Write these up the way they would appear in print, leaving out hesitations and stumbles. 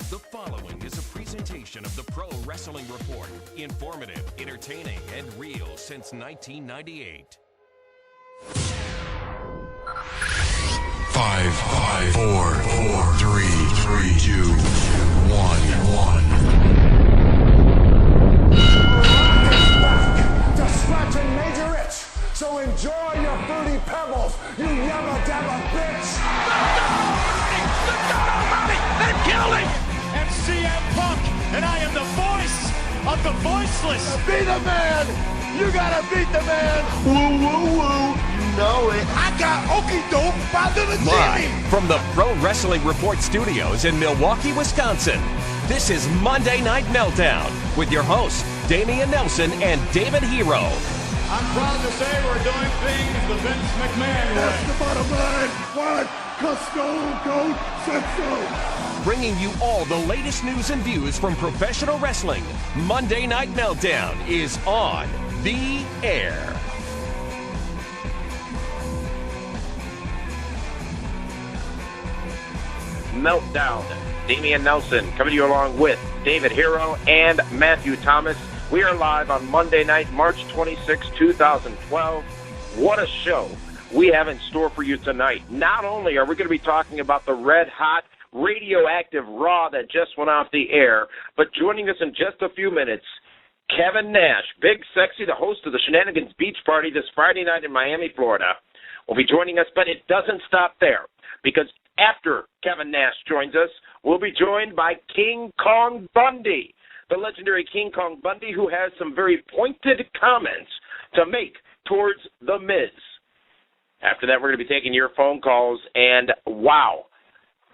The following is a presentation of the Pro Wrestling Report. Informative, entertaining, and real since 1998. 5, 4, 3, 2, 1. To scratch and major itch. So enjoy your fruity pebbles, you yabba dabba bitch. They've killed him! And CM Punk, and I am the voice of the voiceless. Be the man. You gotta beat the man. Woo woo woo. You know it. I got okie doke by Little Jimmy. Live from the Pro Wrestling Report studios in Milwaukee, Wisconsin. This is Monday Night Meltdown with your hosts, Damian Nelson and David Hero. I'm proud to say we're doing things the Vince McMahon way. That's the bottom line. What? Cause Stone Cold said so. Bringing you all the latest news and views from professional wrestling. Monday Night Meltdown is on the air. Meltdown. Damian Nelson coming to you along with David Hero and Matthew Thomas. We are live on Monday night, March 26, 2012. What a show we have in store for you tonight. Not only are we going to be talking about the red-hot radioactive Raw that just went off the air, but joining us in just a few minutes, Kevin Nash, Big Sexy, the host of the Shenanigans Beach Party this Friday night in Miami, Florida, will be joining us. But it doesn't stop there, because after Kevin Nash joins us, we'll be joined by King Kong Bundy, the legendary King Kong Bundy, who has some very pointed comments to make towards The Miz. After that, we're going to be taking your phone calls, and wow,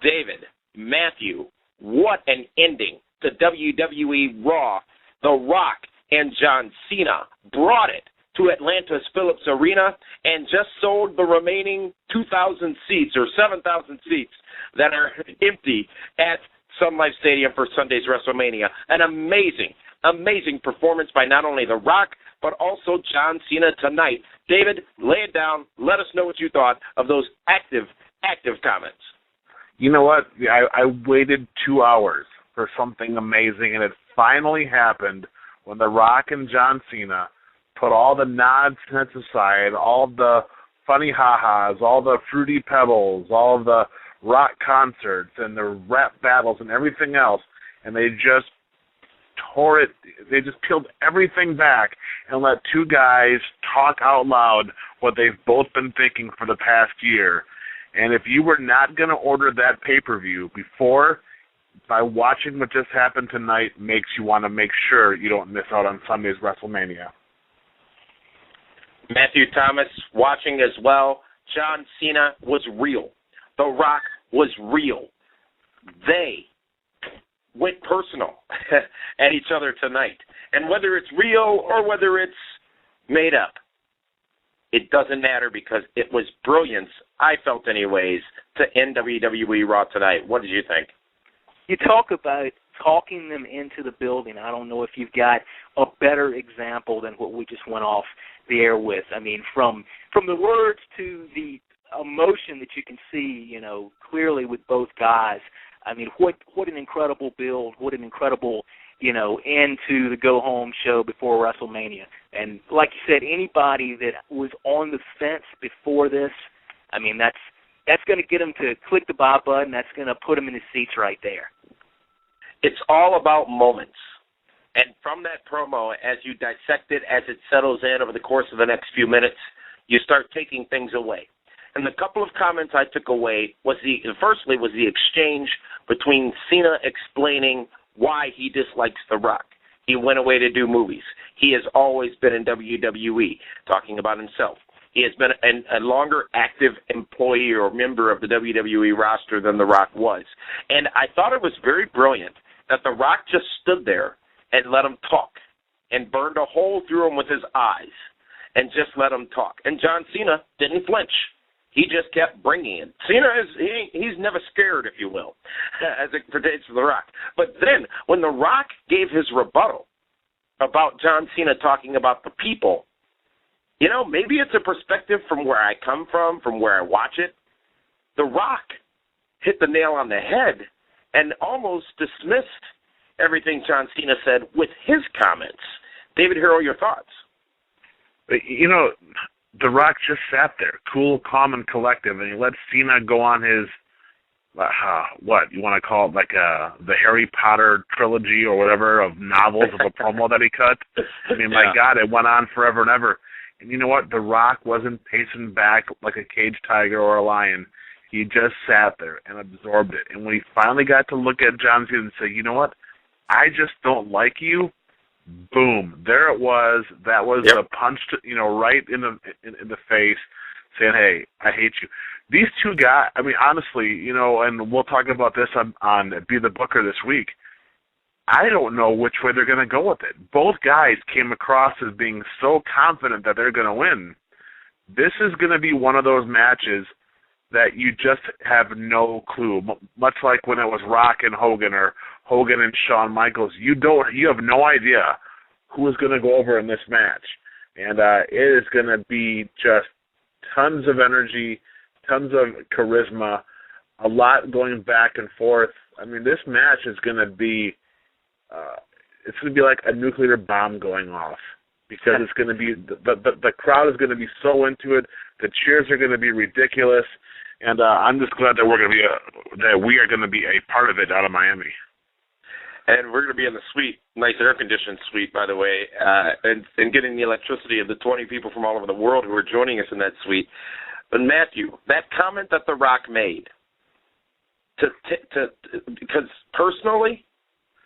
David, Matthew, what an ending to WWE RAW. The Rock and John Cena brought it to Atlanta's Phillips Arena and just sold the remaining 2,000 seats or 7,000 seats that are empty at Sun Life Stadium for Sunday's WrestleMania. An amazing performance by not only The Rock, but also John Cena tonight. David, lay it down. Let us know what you thought of those active comments. You know what? I waited 2 hours for something amazing, and it finally happened when The Rock and John Cena put all the nods aside, all the funny ha-has, all the fruity pebbles, all the rock concerts and the rap battles and everything else, and they just tore it. They just peeled everything back and let two guys talk out loud what they've both been thinking for the past year. And if you were not going to order that pay-per-view before, by watching what just happened tonight makes you want to make sure you don't miss out on Sunday's WrestleMania. Matthew Thomas watching as well. John Cena was real. The Rock was real. They went personal at each other tonight. And whether it's real or whether it's made up, it doesn't matter because it was brilliance, I felt anyways, to end WWE RAW tonight. What did you think? You talk about talking them into the building. I don't know if you've got a better example than what we just went off the air with. I mean, from the words to the emotion that you can see, you know, clearly with both guys. I mean, what an incredible build, what an incredible, you know, end to the go-home show before WrestleMania. And like you said, anybody that was on the fence before this, I mean, that's going to get them to click the buy button. That's going to put them in the seats right there. It's all about moments. And from that promo, as you dissect it, as it settles in over the course of the next few minutes, you start taking things away. And the couple of comments I took away was the exchange between Cena explaining why he dislikes The Rock. He went away to do movies. He has always been in WWE, talking about himself. He has been a longer active employee or member of the WWE roster than The Rock was. And I thought it was very brilliant that The Rock just stood there and let him talk and burned a hole through him with his eyes and just let him talk. And John Cena didn't flinch. He just kept bringing it. Cena he's never scared, if you will, as it pertains to The Rock. But then when The Rock gave his rebuttal about John Cena talking about the people, you know, maybe it's a perspective from where I come from where I watch it. The Rock hit the nail on the head and almost dismissed everything John Cena said with his comments. David Hero, your thoughts? You know, The Rock just sat there, cool, calm, and collective, and he let Cena go on his, what, you want to call it, like the Harry Potter trilogy or whatever of novels of a promo that he cut? I mean, my God, it went on forever and ever. And you know what? The Rock wasn't pacing back like a caged tiger or a lion. He just sat there and absorbed it. And when he finally got to look at John Cena and say, you know what? I just don't like you. Boom. There it was. That was a punch, right in the face, saying, hey, I hate you. These two guys, I mean, honestly, and we'll talk about this on Be the Booker this week, I don't know which way they're going to go with it. Both guys came across as being so confident that they're going to win. This is going to be one of those matches that you just have no clue, much like when it was Rock and Hogan or Hogan and Shawn Michaels. You have no idea who is going to go over in this match. And it is going to be just tons of energy, tons of charisma, a lot going back and forth. I mean, this match is going to be it's going to be like a nuclear bomb going off, because it's going to be the crowd is going to be so into it. The cheers are going to be ridiculous, and I'm just glad that we are going to be a part of it out of Miami. And we're going to be in the suite, nice air-conditioned suite, by the way, and getting the electricity of the 20 people from all over the world who are joining us in that suite. But Matthew, that comment that The Rock made, because personally,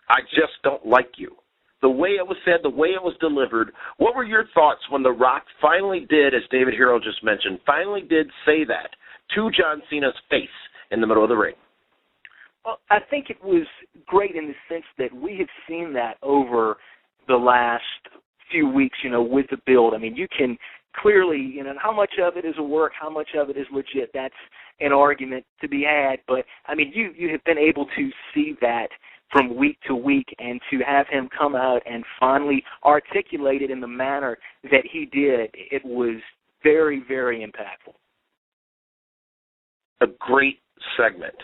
I just don't like you. The way it was said, the way it was delivered, what were your thoughts when The Rock finally did, as David Hero just mentioned, finally did say that to John Cena's face in the middle of the ring? Well, I think it was great in the sense that we have seen that over the last few weeks, with the build. I mean, you can clearly, how much of it is a work, how much of it is legit, that's an argument to be had. But, I mean, you have been able to see that from week to week, and to have him come out and finally articulate it in the manner that he did, it was very, very impactful. A great segment,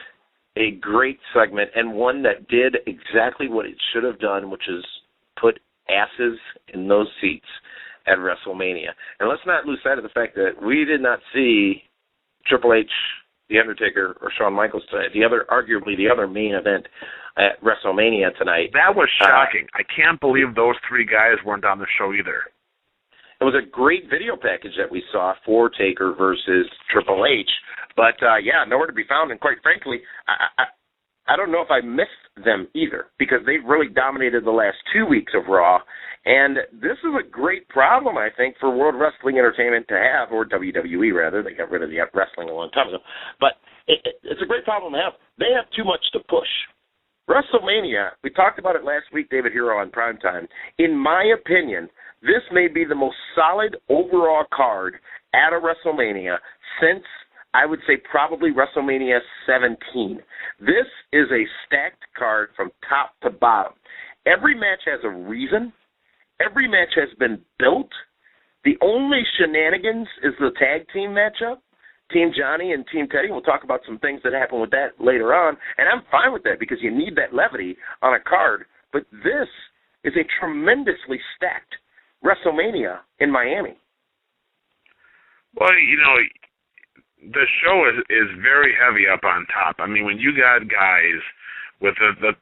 and one that did exactly what it should have done, which is put asses in those seats at WrestleMania. And let's not lose sight of the fact that we did not see Triple H, The Undertaker, or Shawn Michaels tonight. Arguably the other main event at WrestleMania tonight. That was shocking. I can't believe those three guys weren't on the show either. It was a great video package that we saw for Taker versus Triple H. But, nowhere to be found. And quite frankly, I don't know if I missed them either, because they've really dominated the last 2 weeks of Raw. And this is a great problem, I think, for World Wrestling Entertainment to have, or WWE, rather. They got rid of the wrestling a long time ago. But it's a great problem to have. They have too much to push. WrestleMania, we talked about it last week, David Hero, on Primetime. In my opinion, this may be the most solid overall card at a WrestleMania since, I would say, probably WrestleMania 17. This is a stacked card from top to bottom. Every match has a reason. Every match has been built. The only shenanigans is the tag team matchup, Team Johnny and Team Teddy. We'll talk about some things that happen with that later on, and I'm fine with that because you need that levity on a card. But this is a tremendously stacked WrestleMania in Miami. Well, the show is very heavy up on top. I mean, when you got guys with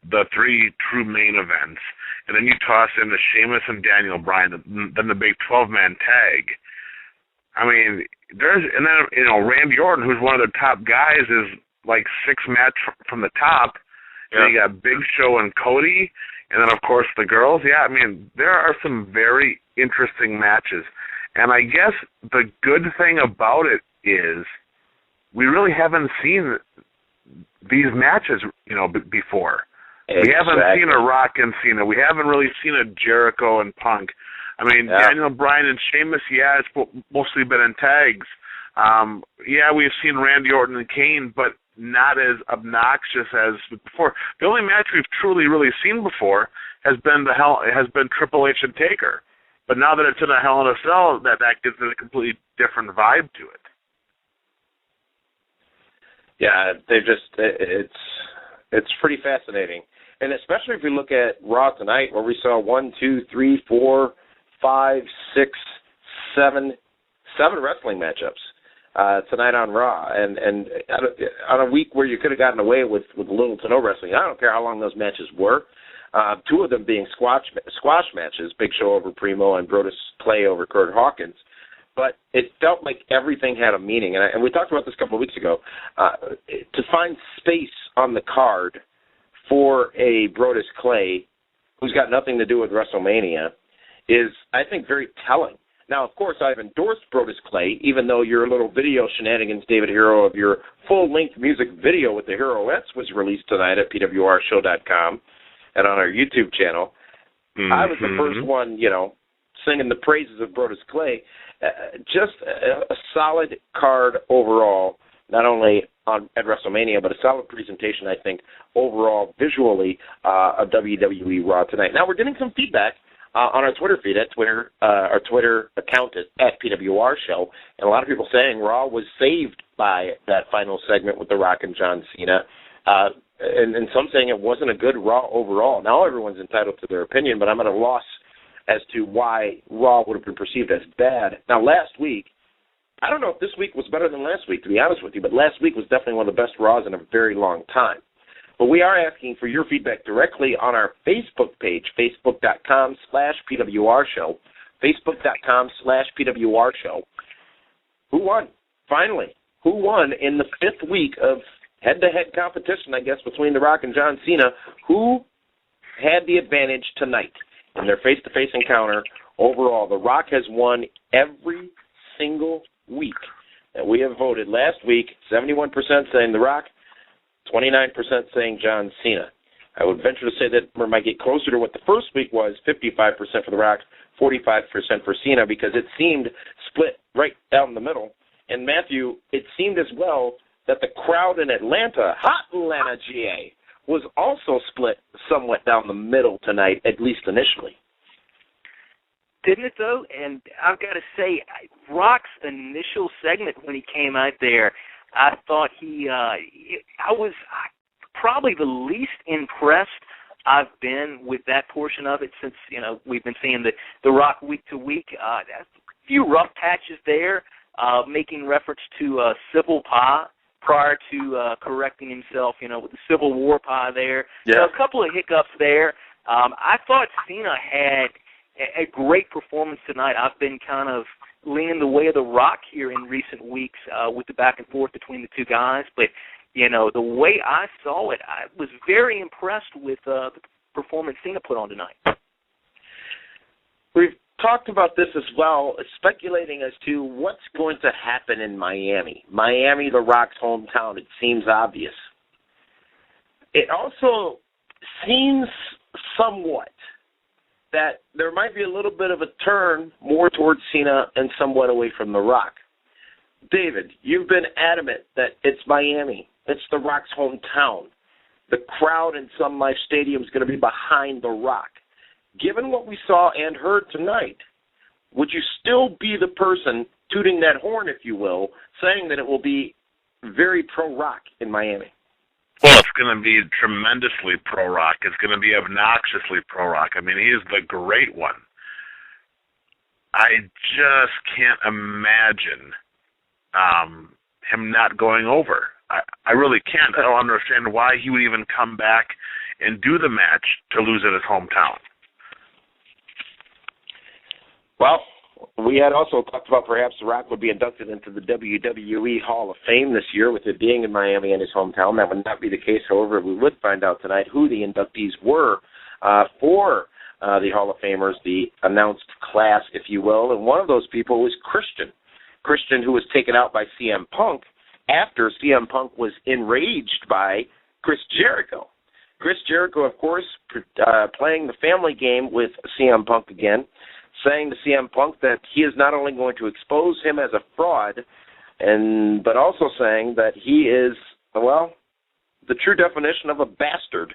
the three true main events, and then you toss in the Sheamus and Daniel Bryan, then the big 12-man tag. I mean, Randy Orton, who's one of the top guys, is like 6 match from the top. And you got Big Show and Cody, and then, of course, the girls. Yeah, I mean, there are some very interesting matches. And I guess the good thing about it is we really haven't seen these matches, before. Exactly. We haven't seen a Rock and Cena. We haven't really seen a Jericho and Punk. I mean, Daniel Bryan and Sheamus, it's mostly been in tags. We've seen Randy Orton and Kane, but not as obnoxious as before. The only match we've truly really seen before has been Triple H and Taker. But now that it's in a Hell in a Cell, that gives it a completely different vibe to it. Yeah, It's pretty fascinating. And especially if we look at Raw tonight, where we saw 1, 2, 3, 4, 5, 6, 7 wrestling matchups tonight on Raw. And on a week where you could have gotten away with little to no wrestling, I don't care how long those matches were. 2 of them being squash matches, Big Show over Primo and Brodus Clay over Kurt Hawkins. But it felt like everything had a meaning. And we talked about this a couple of weeks ago. To find space on the card for a Brodus Clay, who's got nothing to do with WrestleMania, is, I think, very telling. Now, of course, I've endorsed Brodus Clay, even though your little video shenanigans, David Hero, of your full-length music video with the Heroettes was released tonight at PWRshow.com and on our YouTube channel. Mm-hmm. I was the first one, singing the praises of Brodus Clay. Just a solid card overall, not only at WrestleMania, but a solid presentation, I think, overall, visually, of WWE RAW tonight. Now, we're getting some feedback on our Twitter feed, our Twitter account at PWR Show, and a lot of people saying Raw was saved by that final segment with The Rock and John Cena, and some saying it wasn't a good Raw overall. Now, everyone's entitled to their opinion, but I'm at a loss as to why Raw would have been perceived as bad. Now, last week, I don't know if this week was better than last week, to be honest with you, but last week was definitely one of the best Raws in a very long time. But we are asking for your feedback directly on our Facebook page, facebook.com/PWR Show, facebook.com/PWR Show. Who won? Finally, who won in the 5th week of head-to-head competition, I guess, between The Rock and John Cena? Who had the advantage tonight in their face-to-face encounter? Overall, The Rock has won every single week that we have voted. Last week, 71% saying The Rock, 29% saying John Cena. I would venture to say that we might get closer to what the first week was, 55% for The Rock, 45% for Cena, because it seemed split right down the middle. And Matthew, it seemed as well that the crowd in Atlanta, hot Atlanta, GA, was also split somewhat down the middle tonight, at least initially. Didn't it, though? And I've got to say, Rock's initial segment when he came out there, I thought I was probably the least impressed I've been with that portion of it since, we've been seeing the Rock week to week. A few rough patches there, making reference to Civil Pie prior to correcting himself, with the Civil War pie there. Yeah. So a couple of hiccups there. I thought Cena had a great performance tonight. I've been kind of leaning the way of The Rock here in recent weeks with the back and forth between the two guys. But, the way I saw it, I was very impressed with the performance Cena put on tonight. We've talked about this as well, speculating as to what's going to happen in Miami. Miami, The Rock's hometown, it seems obvious. It also seems somewhat that there might be a little bit of a turn more towards Cena and somewhat away from The Rock. David, you've been adamant that it's Miami. It's The Rock's hometown. The crowd in Sun Life Stadium is going to be behind The Rock. Given what we saw and heard tonight, would you still be the person tooting that horn, if you will, saying that it will be very pro-Rock in Miami? Well, it's going to be tremendously pro-Rock. It's going to be obnoxiously pro-Rock. I mean, he is the great one. I just can't imagine him not going over. I really can't. I don't understand why he would even come back and do the match to lose at his hometown. Well, we had also talked about perhaps The Rock would be inducted into the WWE Hall of Fame this year, with it being in Miami and his hometown. That would not be the case. However, we would find out tonight who the inductees were for the Hall of Famers, the announced class, if you will. And one of those people was Christian, who was taken out by CM Punk after CM Punk was enraged by Chris Jericho. Chris Jericho, of course, playing the family game with CM Punk again, saying to CM Punk that he is not only going to expose him as a fraud, but also saying that he is, well, the true definition of a bastard,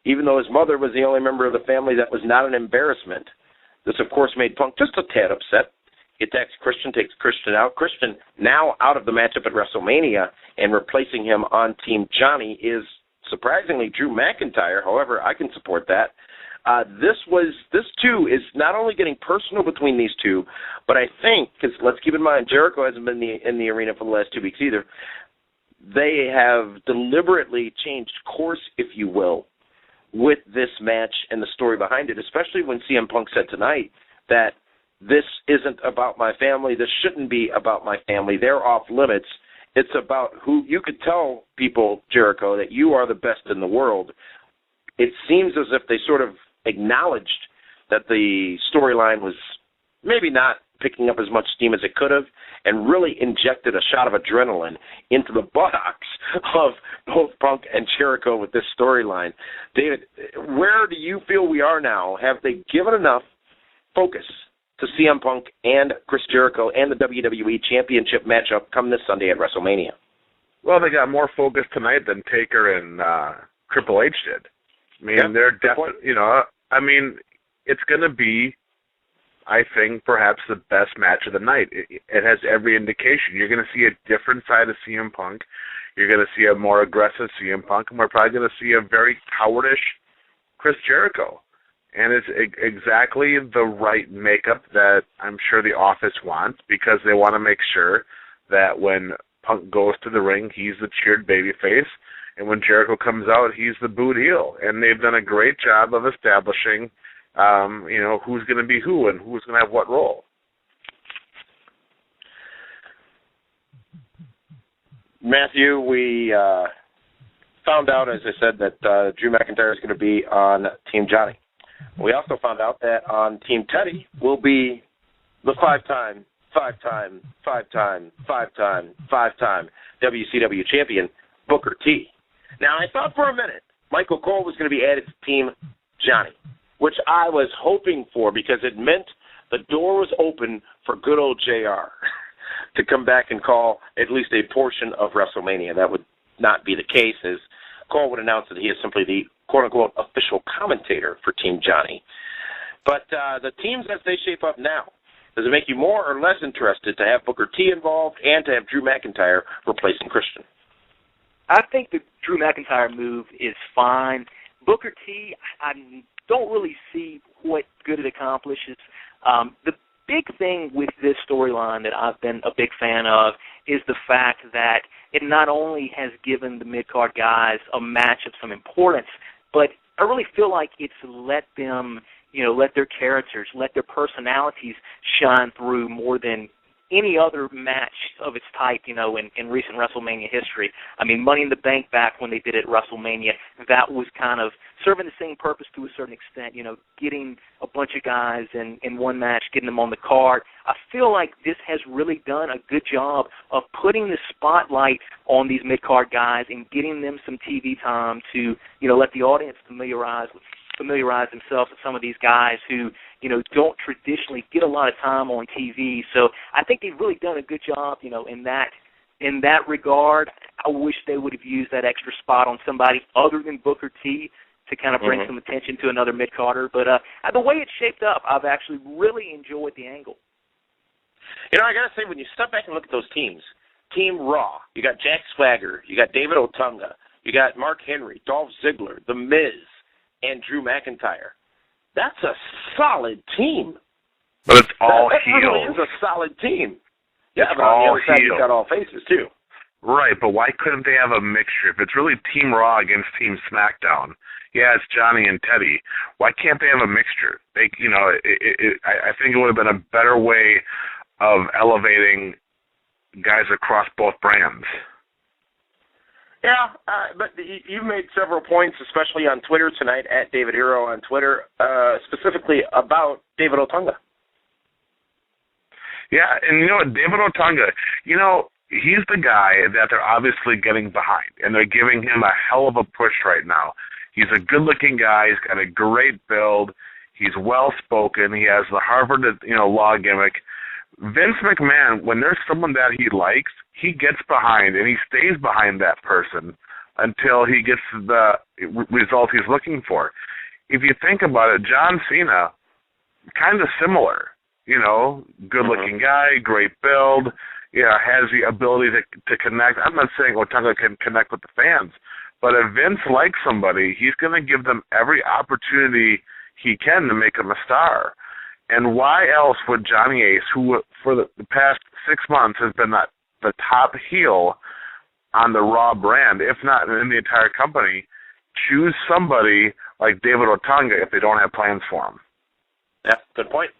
even though his mother was the only member of the family that was not an embarrassment. This, of course, made Punk just a tad upset. He attacks Christian, takes Christian out. Christian, now out of the matchup at WrestleMania, and replacing him on Team Johnny is surprisingly, Drew McIntyre. However, I can support that. This too is not only getting personal between these two, but I think, because let's keep in mind, Jericho hasn't been in the arena for the last 2 weeks either. They have deliberately changed course, if you will, with this match and the story behind it, especially when CM Punk said tonight that this isn't about my family, this shouldn't be about my family, they're off limits. It's about who you could tell people, Jericho, that you are the best in the world. It seems as if they sort of acknowledged that the storyline was maybe not picking up as much steam as it could have, and really injected a shot of adrenaline into the buttocks of both Punk and Jericho with this storyline. David, where do you feel we are now? Have they given enough focus to CM Punk and Chris Jericho and the WWE Championship matchup come this Sunday at WrestleMania? Well, they got more focus tonight than Taker and Triple H did. I mean, they're definitely, it's going to be, I think, perhaps the best match of the night. It has every indication. You're going to see a different side of CM Punk. You're going to see a more aggressive CM Punk, and we're probably going to see a very cowardish Chris Jericho. And it's exactly the right makeup that I'm sure the office wants, because they want to make sure that when Punk goes to the ring, he's the cheered babyface, and when Jericho comes out, he's the booed heel. And they've done a great job of establishing, who's going to be who and who's going to have what role. Matthew, we found out, as I said, that Drew McIntyre is going to be on Team Johnny. We also found out that on Team Teddy will be the five-time WCW champion, Booker T. Now, I thought for a minute Michael Cole was going to be added to Team Johnny, which I was hoping for, because it meant the door was open for good old JR to come back and call at least a portion of WrestleMania. That would not be the case, as Cole would announce that he is simply the quote-unquote official commentator for Team Johnny. But the teams as they shape up now, does it make you more or less interested to have Booker T involved and to have Drew McIntyre replacing Christian? I think the Drew McIntyre move is fine. Booker T, I don't really see what good it accomplishes. The big thing with this storyline that I've been a big fan of is the fact that it not only has given the mid-card guys a match of some importance, but I really feel like it's let them, let their characters, let their personalities shine through more than any other match of its type, in recent WrestleMania history. I mean, Money in the Bank back when they did it at WrestleMania, that was kind of serving the same purpose to a certain extent, getting a bunch of guys in one match, getting them on the card. I feel like this has really done a good job of putting the spotlight on these mid-card guys and getting them some TV time to, let the audience familiarize themselves with some of these guys who, don't traditionally get a lot of time on TV. So I think they've really done a good job, in that regard. I wish they would have used that extra spot on somebody other than Booker T to kind of bring some attention to another mid-carder. But the way it's shaped up, I've actually really enjoyed the angle. I got to say, when you step back and look at those teams, Team Raw, you got Jack Swagger, you got David Otunga, you got Mark Henry, Dolph Ziggler, The Miz, and Drew McIntyre. That's a solid team. But it's all that heels. Really is a solid team. Yeah, it's but on the all other side, heels. you've got all faces, too. Right, but why couldn't they have a mixture? If it's really Team Raw against Team SmackDown, yeah, it's Johnny and Teddy. Why can't they have a mixture? I think it would have been a better way of elevating guys across both brands. Yeah, but you made several points, especially on Twitter tonight, at David Hero on Twitter, specifically about David Otunga. Yeah, and David Otunga, he's the guy that they're obviously getting behind, and they're giving him a hell of a push right now. He's a good-looking guy. He's got a great build. He's well-spoken. He has the Harvard, law gimmick. Vince McMahon, when there's someone that he likes, he gets behind, and he stays behind that person until he gets the result he's looking for. If you think about it, John Cena, kind of similar. Good-looking guy, great build, has the ability to connect. I'm not saying Otunga can connect with the fans, But if Vince likes somebody, he's going to give them every opportunity he can to make him a star. And why else would Johnny Ace, who for the past 6 months has been the top heel on the Raw brand, if not in the entire company, choose somebody like David Otunga if they don't have plans for him? Yeah, good point.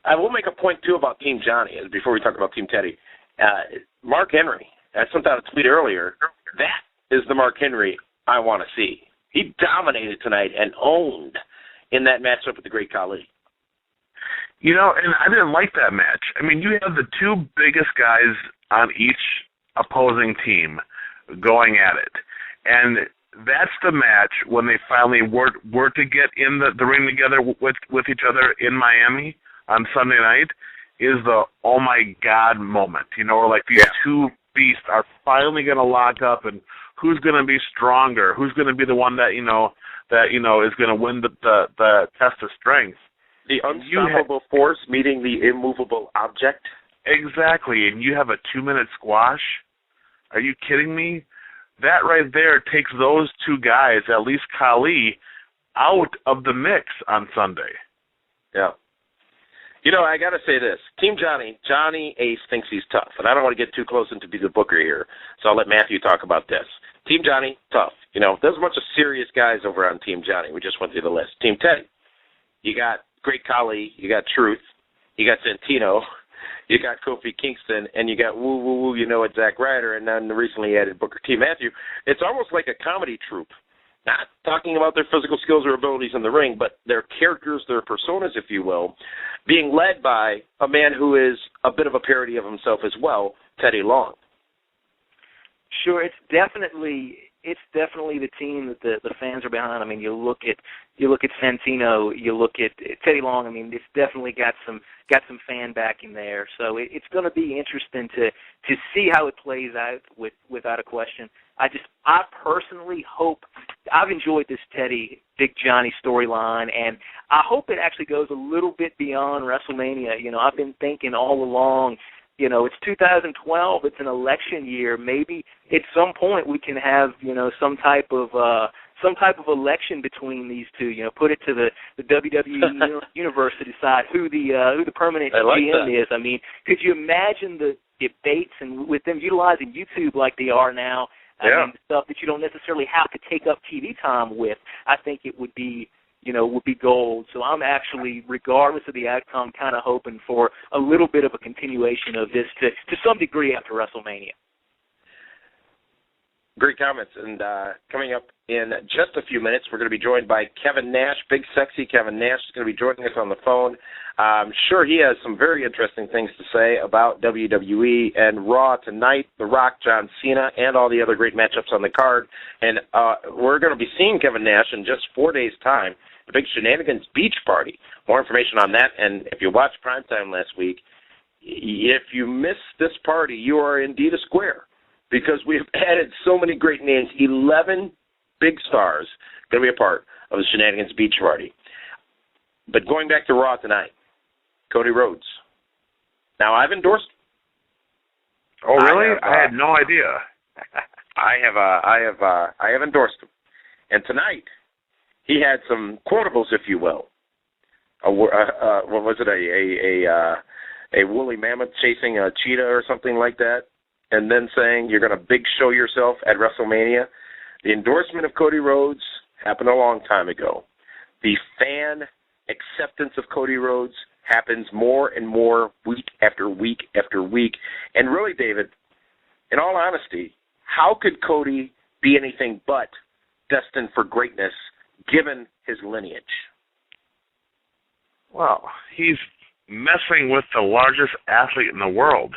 I will make a point, too, about Team Johnny before we talk about Team Teddy. Mark Henry, I sent out a tweet earlier. That is the Mark Henry I want to see. He dominated tonight and owned in that matchup with the Great Khali. You know, and I didn't like that match. I mean, you have the two biggest guys on each opposing team going at it. And that's the match when they finally were to get in the ring together with each other in Miami on Sunday night, is the oh my God moment. You know, where like these two beasts are finally going to lock up, and who's going to be stronger? Who's going to be the one that is going to win the test of strength? The unstoppable force meeting the immovable object. Exactly, and you have a 2-minute squash? Are you kidding me? That right there takes those two guys, at least Khali, out of the mix on Sunday. Yeah. You know, I got to say this. Team Johnny Ace thinks he's tough, and I don't want to get too close into be the booker here, so I'll let Matthew talk about this. Team Johnny, tough. You know, there's a bunch of serious guys over on Team Johnny. We just went through the list. Team Teddy, you got Great Khali, you got Truth, you got Santino, you got Kofi Kingston, and you got woo, it's Zack Ryder, and then recently added Booker T. Matthew. It's almost like a comedy troupe. Not talking about their physical skills or abilities in the ring, but their characters, their personas, if you will, being led by a man who is a bit of a parody of himself as well, Teddy Long. Sure, it's definitely the team that the fans are behind. I mean, you look at Santino, you look at Teddy Long. I mean, it's definitely got some fan backing there. So it's going to be interesting to see how it plays out without a question. I personally hope, I've enjoyed this Teddy Big Johnny storyline, and I hope it actually goes a little bit beyond WrestleMania. You know, I've been thinking all along, you know, it's 2012, it's an election year. Maybe at some point we can have, you know, some type of election between these two. You know, put it to the WWE universe to decide who the permanent GM is. I mean, could you imagine the debates and with them utilizing YouTube like they are now? I mean, stuff that you don't necessarily have to take up TV time with. I think it would be gold. So I'm actually, regardless of the outcome, kind of hoping for a little bit of a continuation of this to some degree after WrestleMania. Great comments. And coming up in just a few minutes, we're going to be joined by Kevin Nash. Big, sexy Kevin Nash is going to be joining us on the phone. I'm sure he has some very interesting things to say about WWE and Raw tonight, The Rock, John Cena, and all the other great matchups on the card. And we're going to be seeing Kevin Nash in just 4 days' time, the big Shenanigans Beach Party. More information on that. And if you watched Primetime last week, if you missed this party, you are indeed a square, because we have added so many great names. 11 big stars going to be a part of the Shenanigans Beach Party. But going back to Raw tonight, Cody Rhodes. Now, I've endorsed him. Oh, really? I had no idea. I have endorsed him. And tonight, he had some quotables, if you will. What was it? A woolly mammoth chasing a cheetah or something like that, and then saying you're going to big show yourself at WrestleMania. The endorsement of Cody Rhodes happened a long time ago. The fan acceptance of Cody Rhodes happens more and more week after week after week. And really, David, in all honesty, how could Cody be anything but destined for greatness given his lineage? Well, he's messing with the largest athlete in the world.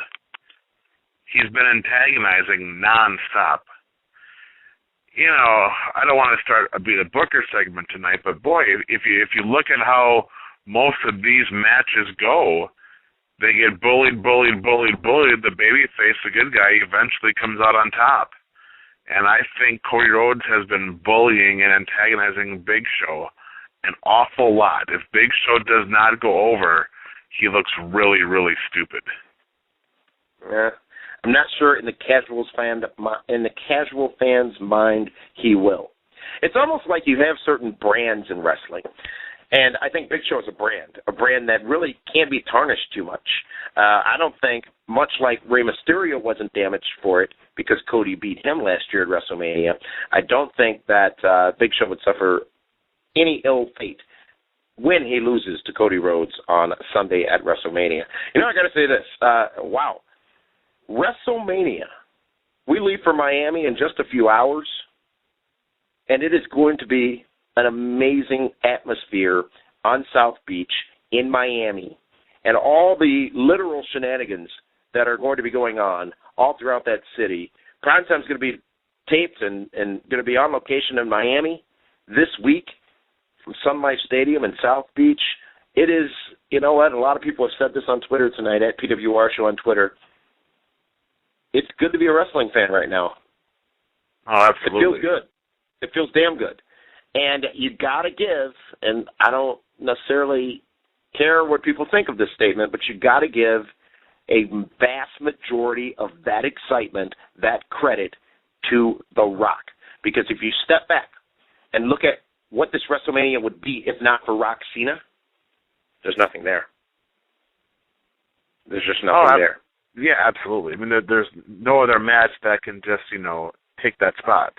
He's been antagonizing nonstop. You know, I don't want to start a Be the Booker segment tonight, but boy, if you look at how most of these matches go, they get bullied. The babyface, the good guy, eventually comes out on top. And I think Cody Rhodes has been bullying and antagonizing Big Show an awful lot. If Big Show does not go over, he looks really, really stupid. Yeah. I'm not sure in the casual fan's mind he will. It's almost like you have certain brands in wrestling. And I think Big Show is a brand that really can't be tarnished too much. I don't think, much like Rey Mysterio wasn't damaged for it because Cody beat him last year at WrestleMania, I don't think that Big Show would suffer any ill fate when he loses to Cody Rhodes on Sunday at WrestleMania. You know, I got to say this. Wow. WrestleMania. We leave for Miami in just a few hours, and it is going to be an amazing atmosphere on South Beach in Miami, and all the literal shenanigans that are going to be going on all throughout that city. Primetime's going to be taped and going to be on location in Miami this week from Sun Life Stadium in South Beach. It is, you know what, a lot of people have said this on Twitter tonight, at PWR Show on Twitter. It's good to be a wrestling fan right now. Oh, absolutely. It feels good. It feels damn good. And you got to give, and I don't necessarily care what people think of this statement, but you got to give a vast majority of that excitement, that credit to The Rock. Because if you step back and look at what this WrestleMania would be if not for Rock Cena, there's nothing there. There's just nothing there. Yeah, absolutely. I mean, there's no other match that can just, take that spot.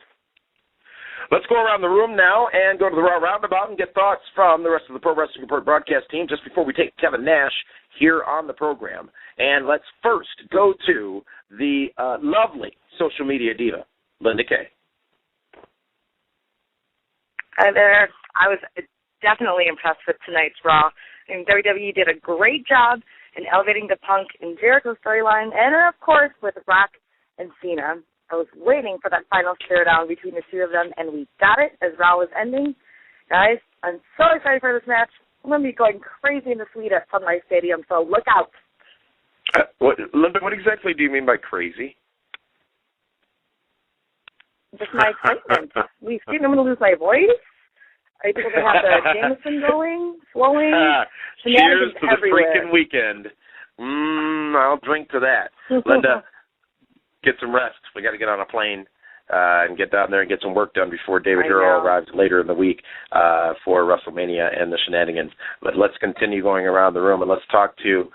Let's go around the room now and go to the Raw Roundabout and get thoughts from the rest of the Pro Wrestling Report broadcast team just before we take Kevin Nash here on the program. And let's first go to the lovely social media diva, Linda Kay. Hi there. I was definitely impressed with tonight's Raw. And WWE did a great job in elevating the Punk and Jericho storyline, and of course with Rock and Cena. I was waiting for that final stare down between the two of them, and we got it as Raw was ending. Guys, I'm so excited for this match. I'm going to be going crazy in the suite at Sun Life Stadium, so look out. Linda, what exactly do you mean by crazy? Just my excitement. I'm going to lose my voice. I think we're going to have the Jameson going, flowing. Cheers to everywhere. The freaking weekend. I'll drink to that. Linda, get some rest. We got to get on a plane and get down there and get some work done before David Hero arrives later in the week for WrestleMania and the shenanigans. But let's continue going around the room, and let's talk to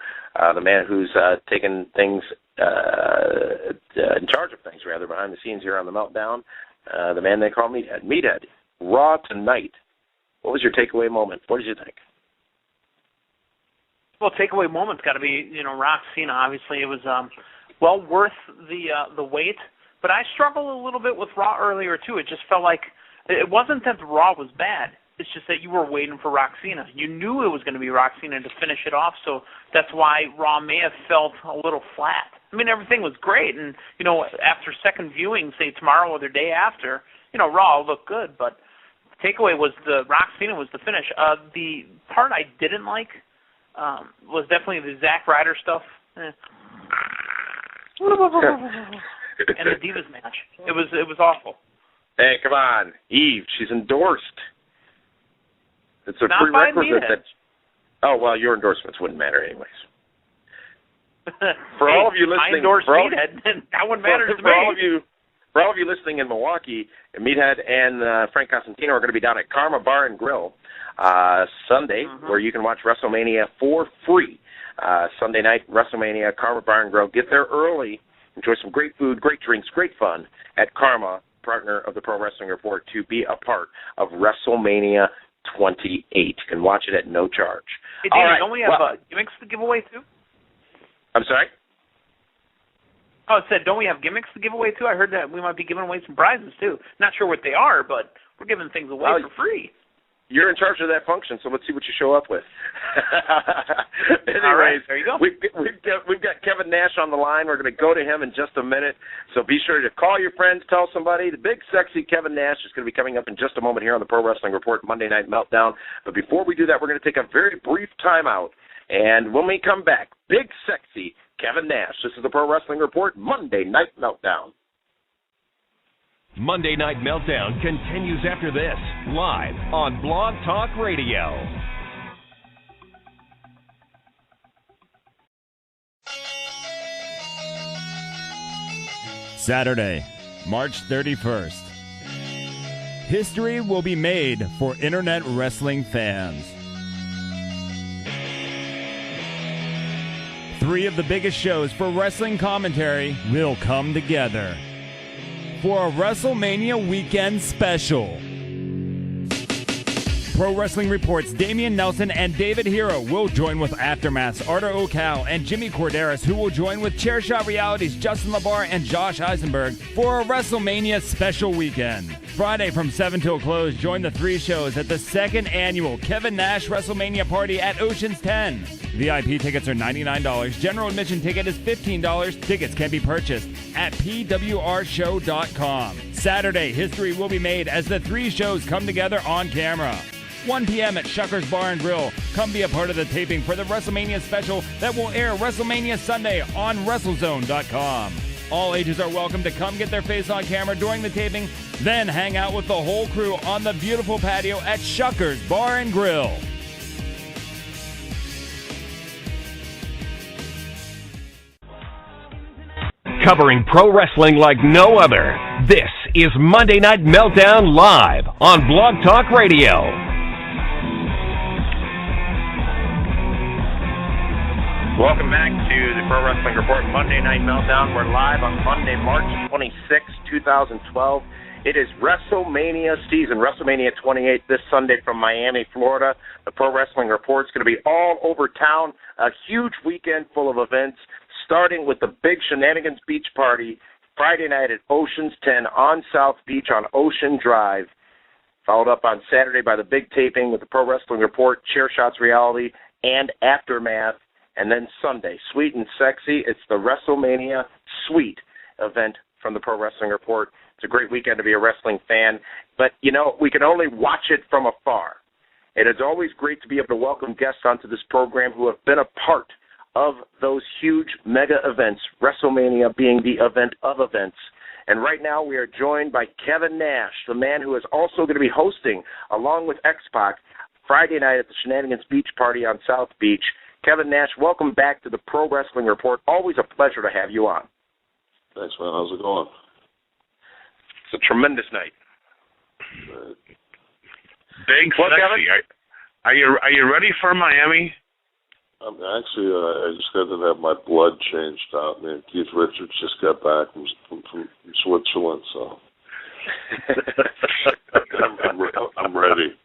the man who's taking things in charge of things, rather, behind the scenes here on the Meltdown, the man they call Meathead. Meathead, Raw tonight. What was your takeaway moment? What did you think? Well, takeaway moment's got to be, Rock Cena. Obviously, it was well worth the wait. But I struggled a little bit with Raw earlier, too. It just felt like it wasn't that the Raw was bad. It's just that you were waiting for Rock Cena. You knew it was going to be Rock Cena to finish it off, so that's why Raw may have felt a little flat. I mean, everything was great, and, after second viewing, say tomorrow or the day after, Raw looked good, but the takeaway was the Rock Cena was the finish. The part I didn't like was definitely the Zack Ryder stuff. And the Divas match. It was awful. Hey, come on. Eve, she's endorsed. It's a Not prerequisite by that... Oh, well, your endorsements wouldn't matter anyways. For all of you listening... I endorse Meathead. That wouldn't matter to me. For all of you listening in Milwaukee, Meathead and Frank Costantino are going to be down at Karma Bar and Grill Sunday, where you can watch WrestleMania for free. Sunday night, WrestleMania, Karma Bar and Grill. Get there early. Enjoy some great food, great drinks, great fun at Karma, partner of the Pro Wrestling Report, to be a part of WrestleMania 28. You can watch it at no charge. Hey, Danny, don't we have gimmicks to give away, too? I'm sorry? Oh, it said, don't we have gimmicks to give away, too? I heard that we might be giving away some prizes, too. Not sure what they are, but we're giving things away for free. You're in charge of that function, so let's see what you show up with. Anyways, all right, there you go. We've got Kevin Nash on the line. We're going to go to him in just a minute, so be sure to call your friends, tell somebody. The big, sexy Kevin Nash is going to be coming up in just a moment here on the Pro Wrestling Report Monday Night Meltdown. But before we do that, we're going to take a very brief timeout, and when we come back, big, sexy Kevin Nash. This is the Pro Wrestling Report Monday Night Meltdown. Monday Night Meltdown continues after this, live on Blog Talk Radio. Saturday, March 31st. History will be made for internet wrestling fans. 3 of the biggest shows for wrestling commentary will come together for a WrestleMania weekend special. Pro Wrestling Report's Damian Nelson and David Hero will join with Aftermath's Artur Okal and Jimmy Corderas, who will join with Chairshot Reality's Justin LaBar and Josh Eisenberg for a WrestleMania special weekend. Friday from 7 till close, join the 3 shows at the 2nd annual Kevin Nash WrestleMania party at Ocean's 10. VIP tickets are $99. General admission ticket is $15. Tickets can be purchased at PWRshow.com. Saturday, history will be made as the 3 shows come together on camera. 1 p.m. at Shuckers Bar and Grill. Come be a part of the taping for the WrestleMania special that will air WrestleMania Sunday on WrestleZone.com. All ages are welcome to come get their face on camera during the taping, then hang out with the whole crew on the beautiful patio at Shuckers Bar and Grill. Covering pro wrestling like no other, this is Monday Night Meltdown live on Blog Talk Radio. Welcome back to the Pro Wrestling Report Monday Night Meltdown. We're live on Monday, March 26, 2012. It is WrestleMania season, WrestleMania 28 this Sunday from Miami, Florida. The Pro Wrestling Report is going to be all over town, a huge weekend full of events, starting with the big Shenanigans Beach Party Friday night at Ocean's 10 on South Beach on Ocean Drive, followed up on Saturday by the big taping with the Pro Wrestling Report, Chairshot's Reality, and Aftermath. And then Sunday, sweet and sexy, it's the WrestleMania Suite event from the Pro Wrestling Report. It's a great weekend to be a wrestling fan. But, you know, we can only watch it from afar. It is always great to be able to welcome guests onto this program who have been a part of those huge mega events, WrestleMania being the event of events. And right now we are joined by Kevin Nash, the man who is also going to be hosting, along with X-Pac, Friday night at the Shenanigans Beach Party on South Beach. Kevin Nash, welcome back to the Pro Wrestling Report. Always a pleasure to have you on. Thanks, man. How's it going? It's a tremendous night. Big sexy. Are you ready for Miami? Actually, I just got to have my blood changed out. Man, Keith Richards just got back from Switzerland, so I'm ready.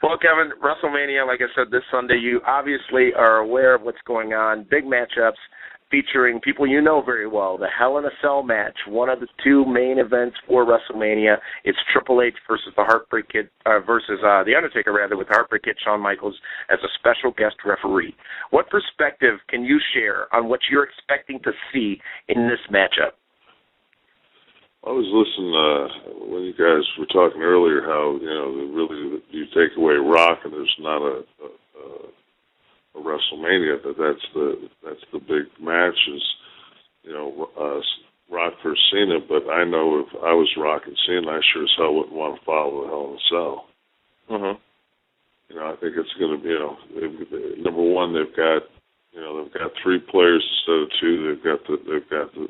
Well, Kevin, WrestleMania, like I said, this Sunday, you obviously are aware of what's going on. Big matchups featuring people you know very well. The Hell in a Cell match, one of the 2 main events for WrestleMania. It's Triple H versus the Heartbreak Kid, versus The Undertaker, rather, with the Heartbreak Kid Shawn Michaels as a special guest referee. What perspective can you share on what you're expecting to see in this matchup? I was listening when you guys were talking earlier how, you know, really you take away Rock and there's not a WrestleMania, that's the big match is, you know, Rock versus Cena, but I know if I was Rock and Cena, I sure as hell wouldn't want to follow the Hell in a Cell. Mm-hmm. You know, I think it's going to be, you know, number one, they've got 3 players instead of 2. They've got the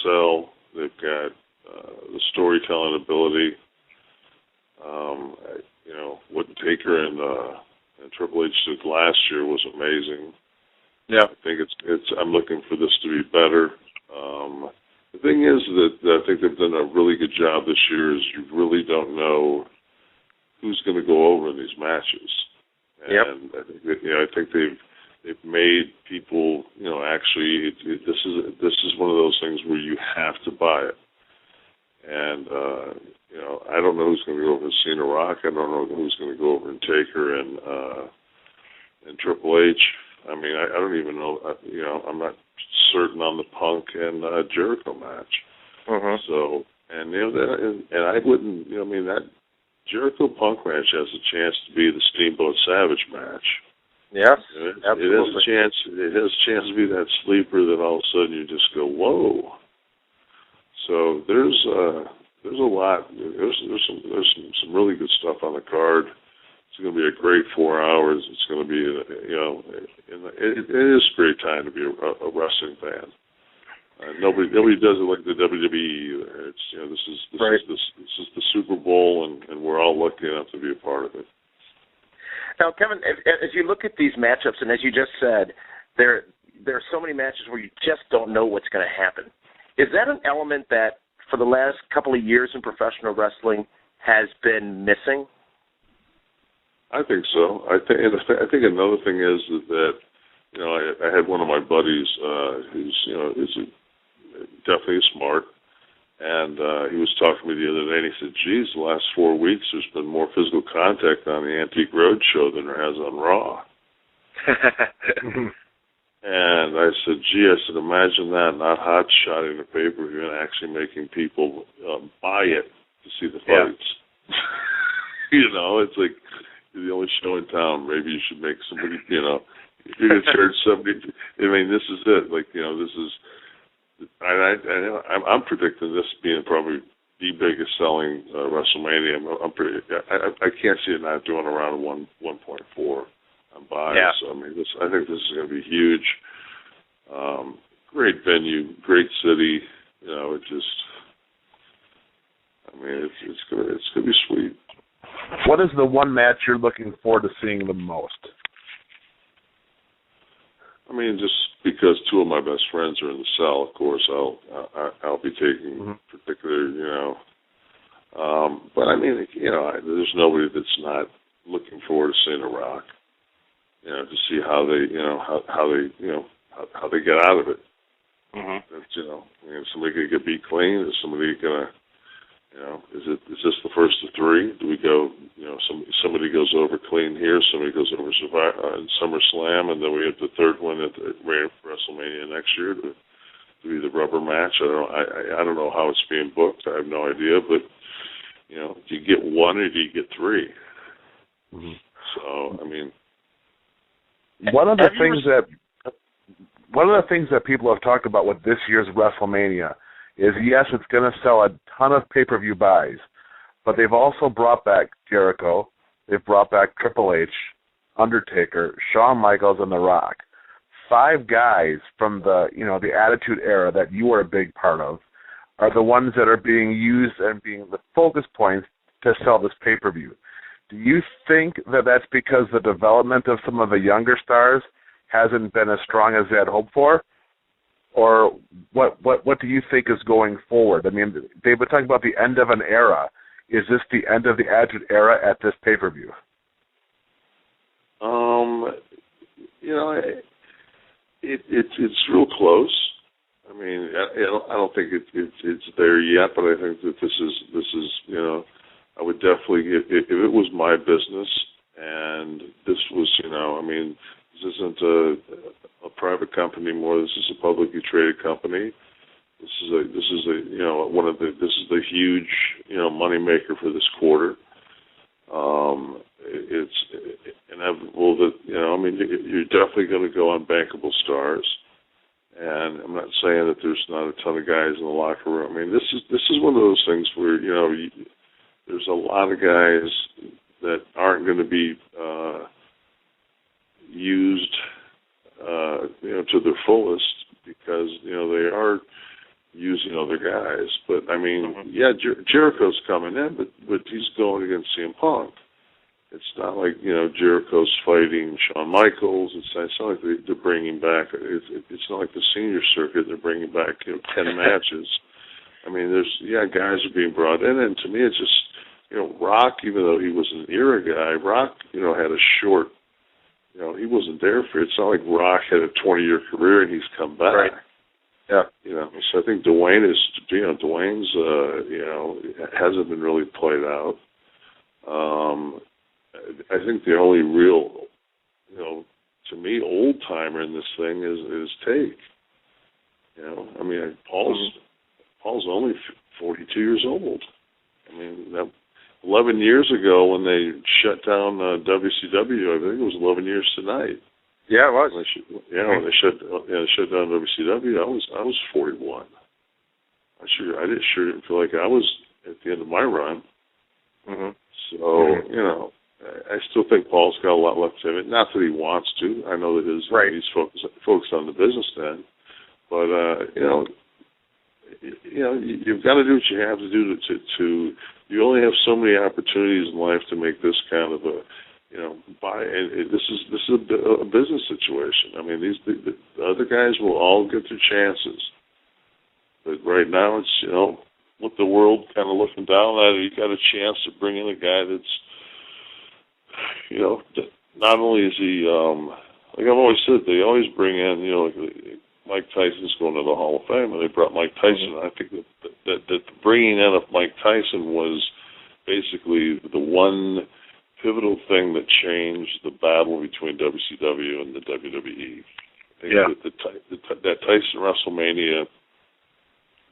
Cell. They've got the storytelling ability. You know, what Taker and Triple H did last year was amazing. Yeah, I think I'm looking for this to be better. The thing is that I think they've done a really good job this year. Is you really don't know who's going to go over in these matches. And yep. I think that, you know, I think they've made people, you know, actually this is one of those things where you have to buy it. And you know, I don't know who's going to go over in Cena Rock. I don't know who's going to go over in Taker and Triple H. I mean, I don't even know. You know, I'm not certain on the Punk and Jericho match. Mm-hmm. So, and you know, and I wouldn't. You know, I mean, that Jericho Punk match has a chance to be the Steamboat Savage match. Yes, absolutely. It has a chance to be that sleeper that all of a sudden you just go, whoa. So there's a lot. There's some really good stuff on the card. It's going to be a great 4 hours. It's going to be, you know, it is a great time to be a wrestling fan. Nobody does it like the WWE either. It's this is the Super Bowl, and we're all lucky enough to be a part of it. Now, Kevin, as you look at these matchups, and as you just said, there are so many matches where you just don't know what's going to happen. Is that an element that, for the last couple of years in professional wrestling, has been missing? I think so. I think another thing is that I had one of my buddies who's is definitely smart, and he was talking to me the other day, and he said, "Geez, the last 4 weeks there's been more physical contact on the Antique Roadshow than there has on Raw." And I said, imagine that, not hot-shotting the pay-per-view and actually making people buy it to see the fights. Yeah. It's like, you're the only show in town. Maybe you should make somebody, if you're going to charge somebody, this is it. Like, this is, I'm predicting this being probably the biggest selling WrestleMania. I can't see it not doing around 1.4 on buys. Yeah. So, I think this is going to be huge. Great venue, great city. It's going to be sweet. What is the one match you're looking forward to seeing the most? Just because two of my best friends are in the cell, of course, I'll be taking particular, but there's nobody that's not looking forward to seeing The Rock. To see how they get out of it. Mm-hmm. That's, somebody gonna get beat clean? Is somebody gonna, is this the first of three? Do we go, somebody goes over clean here, somebody goes over SummerSlam, and then we have the third one at WrestleMania next year to be the rubber match? I don't know how it's being booked. I have no idea, but do you get one or do you get three? Mm-hmm. So one of the things that people have talked about with this year's WrestleMania is, yes, it's going to sell a ton of pay-per-view buys, but they've also brought back Jericho, they've brought back Triple H, Undertaker, Shawn Michaels, and The Rock. 5 guys from the Attitude Era that you were a big part of are the ones that are being used and being the focus points to sell this pay-per-view. Do you think that that's because the development of some of the younger stars hasn't been as strong as they had hoped for? Or what do you think is going forward? They've been talking about the end of an era. Is this the end of the Attitude Era at this pay-per-view? It's real close. I don't think it's there yet, but I think that this is I would definitely, if it was my business and this was, this isn't a private company anymore. This is a publicly traded company. This is the huge, money maker for this quarter. It's inevitable that, you're definitely going to go on bankable stars. And I'm not saying that there's not a ton of guys in the locker room. This is one of those things where, there's a lot of guys that aren't going to be used, to their fullest because, they are using other guys. But, Jericho's coming in, but he's going against CM Punk. It's not like, Jericho's fighting Shawn Michaels. It's not like they're bringing back, it's not like the senior circuit. They're bringing back, 10 matches. Guys are being brought in, and to me it's just, Rock, even though he was an era guy, Rock, had a short, he wasn't there for it. It's not like Rock had a 20-year career and he's come back. Right. Yeah. So I think Dwayne's, hasn't been really played out. I think the only real, to me, old-timer in this thing is Take. Paul's only 42 years old. 11 years ago when they shut down WCW, I think it was 11 years tonight. Yeah, it was. When they shut down WCW, I was 41. I didn't feel like I was at the end of my run. Mm-hmm. So, I still think Paul's got a lot left in it. Not that he wants to. I know that he's focused on the business then. But, you've got to do what you have to do to you only have so many opportunities in life to make this kind of a, buy. And this is a business situation. I mean, the other guys will all get their chances, but right now it's with the world kind of looking down at it, you got a chance to bring in a guy that's, not only is he, like I've always said, they always bring in, like Mike Tyson's going to the Hall of Fame, and they brought Mike Tyson. I think that the bringing in of Mike Tyson was basically the one pivotal thing that changed the battle between WCW and the WWE. I think that Tyson WrestleMania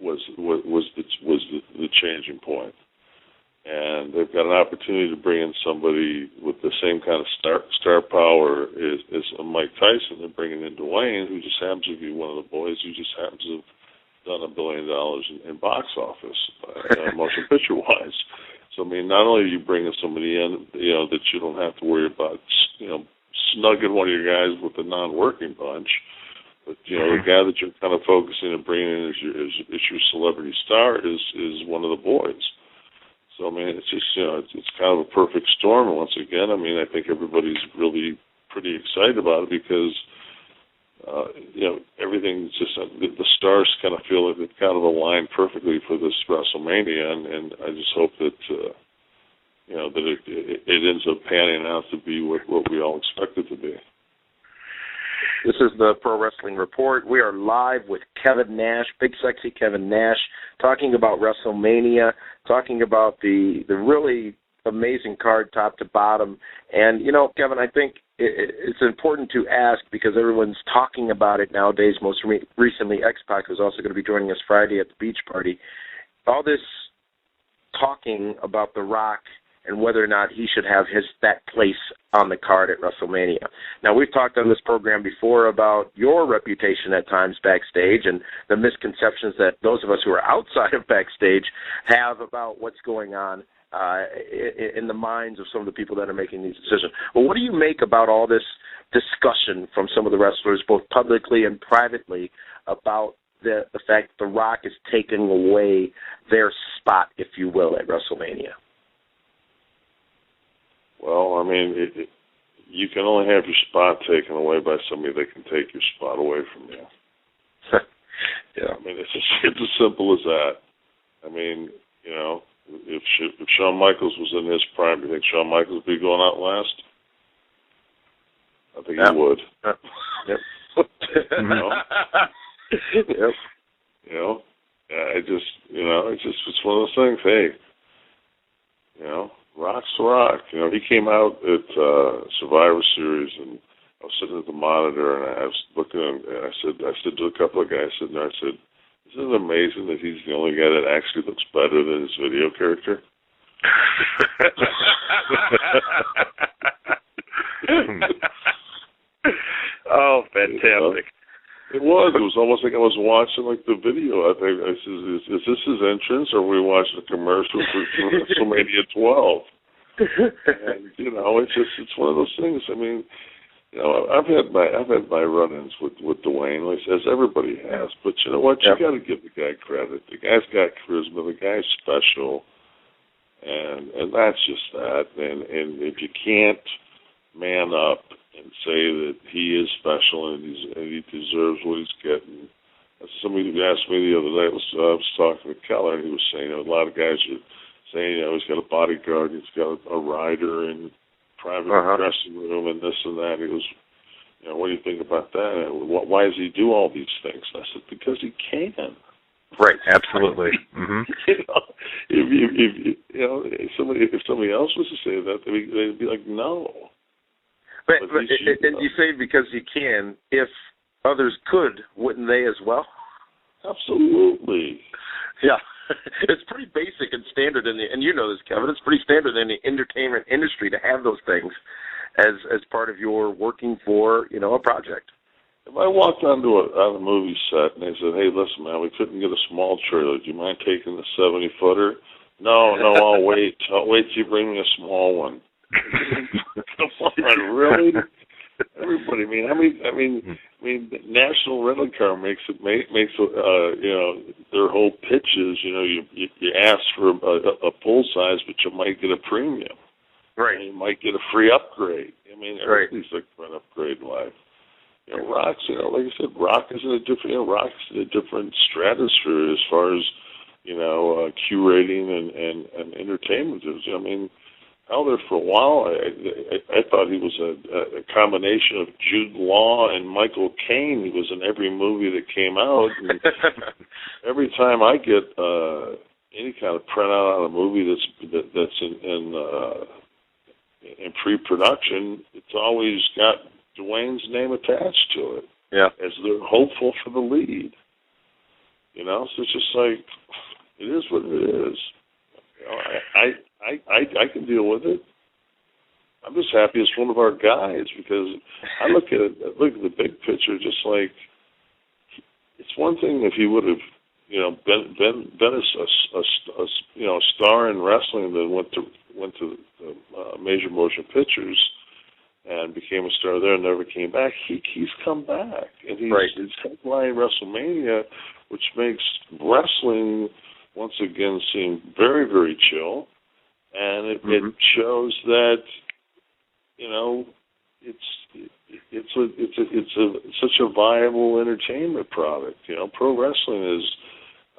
was the changing point. And they've got an opportunity to bring in somebody with the same kind of star power as Mike Tyson. They're bringing in Dwayne, who just happens to be one of the boys who just happens to have done $1 billion in box office, motion picture-wise. So, I mean, not only are you bringing somebody in, that you don't have to worry about, snugging one of your guys with a non-working bunch, but, the guy that you're kind of focusing and bringing in as your celebrity star is one of the boys. So, I mean, it's just, it's kind of a perfect storm. And once again, I mean, I think everybody's really pretty excited about it because, everything's just, the stars kind of feel like they've kind of aligned perfectly for this WrestleMania. And I just hope that, that it ends up panning out to be what we all expect it to be. This is the Pro Wrestling Report. We are live with Kevin Nash, Big Sexy Kevin Nash, talking about WrestleMania, talking about the really amazing card top to bottom. And, Kevin, I think it's important to ask because everyone's talking about it nowadays. Most recently, X-Pac was also going to be joining us Friday at the beach party. All this talking about The Rock and whether or not he should have that place on the card at WrestleMania. Now, we've talked on this program before about your reputation at times backstage and the misconceptions that those of us who are outside of backstage have about what's going on in the minds of some of the people that are making these decisions. Well, what do you make about all this discussion from some of the wrestlers, both publicly and privately, about the fact that The Rock is taking away their spot, if you will, at WrestleMania? Well, I mean, you can only have your spot taken away by somebody that can take your spot away from you. Yeah. I mean, it's as simple as that. I mean, if Shawn Michaels was in his prime, do you think Shawn Michaels would be going out last? I think he would. Yep. It's one of those things. Hey, Rock's the Rock. He came out at Survivor Series, and I was sitting at the monitor, and I was looking, and I said to a couple of guys sitting there, I said, "Isn't it amazing that he's the only guy that actually looks better than his video character?" Oh, fantastic. It was almost like I was watching like the video. I said, is this his entrance, or are we watching a commercial for WrestleMania 12? And it's one of those things. I mean, I've had my run-ins with Dwayne, as everybody has. But you know what? You got to give the guy credit. The guy's got charisma. The guy's special, and that's just that. And if you can't man up and say that he is special and he deserves what he's getting. Somebody asked me the other day, I was talking to Keller, and he was saying, a lot of guys are saying, he's got a bodyguard, he's got a rider and private dressing room and this and that. He goes, what do you think about that? Why does he do all these things? I said, because he can. Right, absolutely. Mm-hmm. If somebody else was to say that, they'd be like, no. But and you say because you can, if others could, wouldn't they as well? Absolutely. Yeah. It's pretty basic and standard and you know this, Kevin, it's pretty standard in the entertainment industry to have those things as part of your working for, a project. If I walked on a movie set and they said, hey, listen, man, we couldn't get a small trailer. Do you mind taking the 70-footer? No, I'll wait. I'll wait till you bring me a small one. Come on, really? Everybody. I mean, National Rental Car makes their whole pitch is, you ask for a full size, but you might get a premium. Right. And you might get a free upgrade. I mean, everybody's looking for an upgrade in life. Rock's, like I said, Rock is in a different stratosphere as far as, curating and entertainment is. I mean, out there for a while, I thought he was a combination of Jude Law and Michael Caine. He was in every movie that came out. And every time I get any kind of printout on a movie that's in pre-production, it's always got Dwayne's name attached to it. Yeah. As they're hopeful for the lead. So it's just like, it is what it is. I can deal with it. I'm just happy it's one of our guys, because I look at the big picture, just like, it's one thing if he would have, been a star in wrestling that went to major motion pictures and became a star there and never came back. He's come back, and he's headlining WrestleMania, which makes wrestling once again seem very, very chill, and it shows that it's such a viable entertainment product. Pro wrestling is.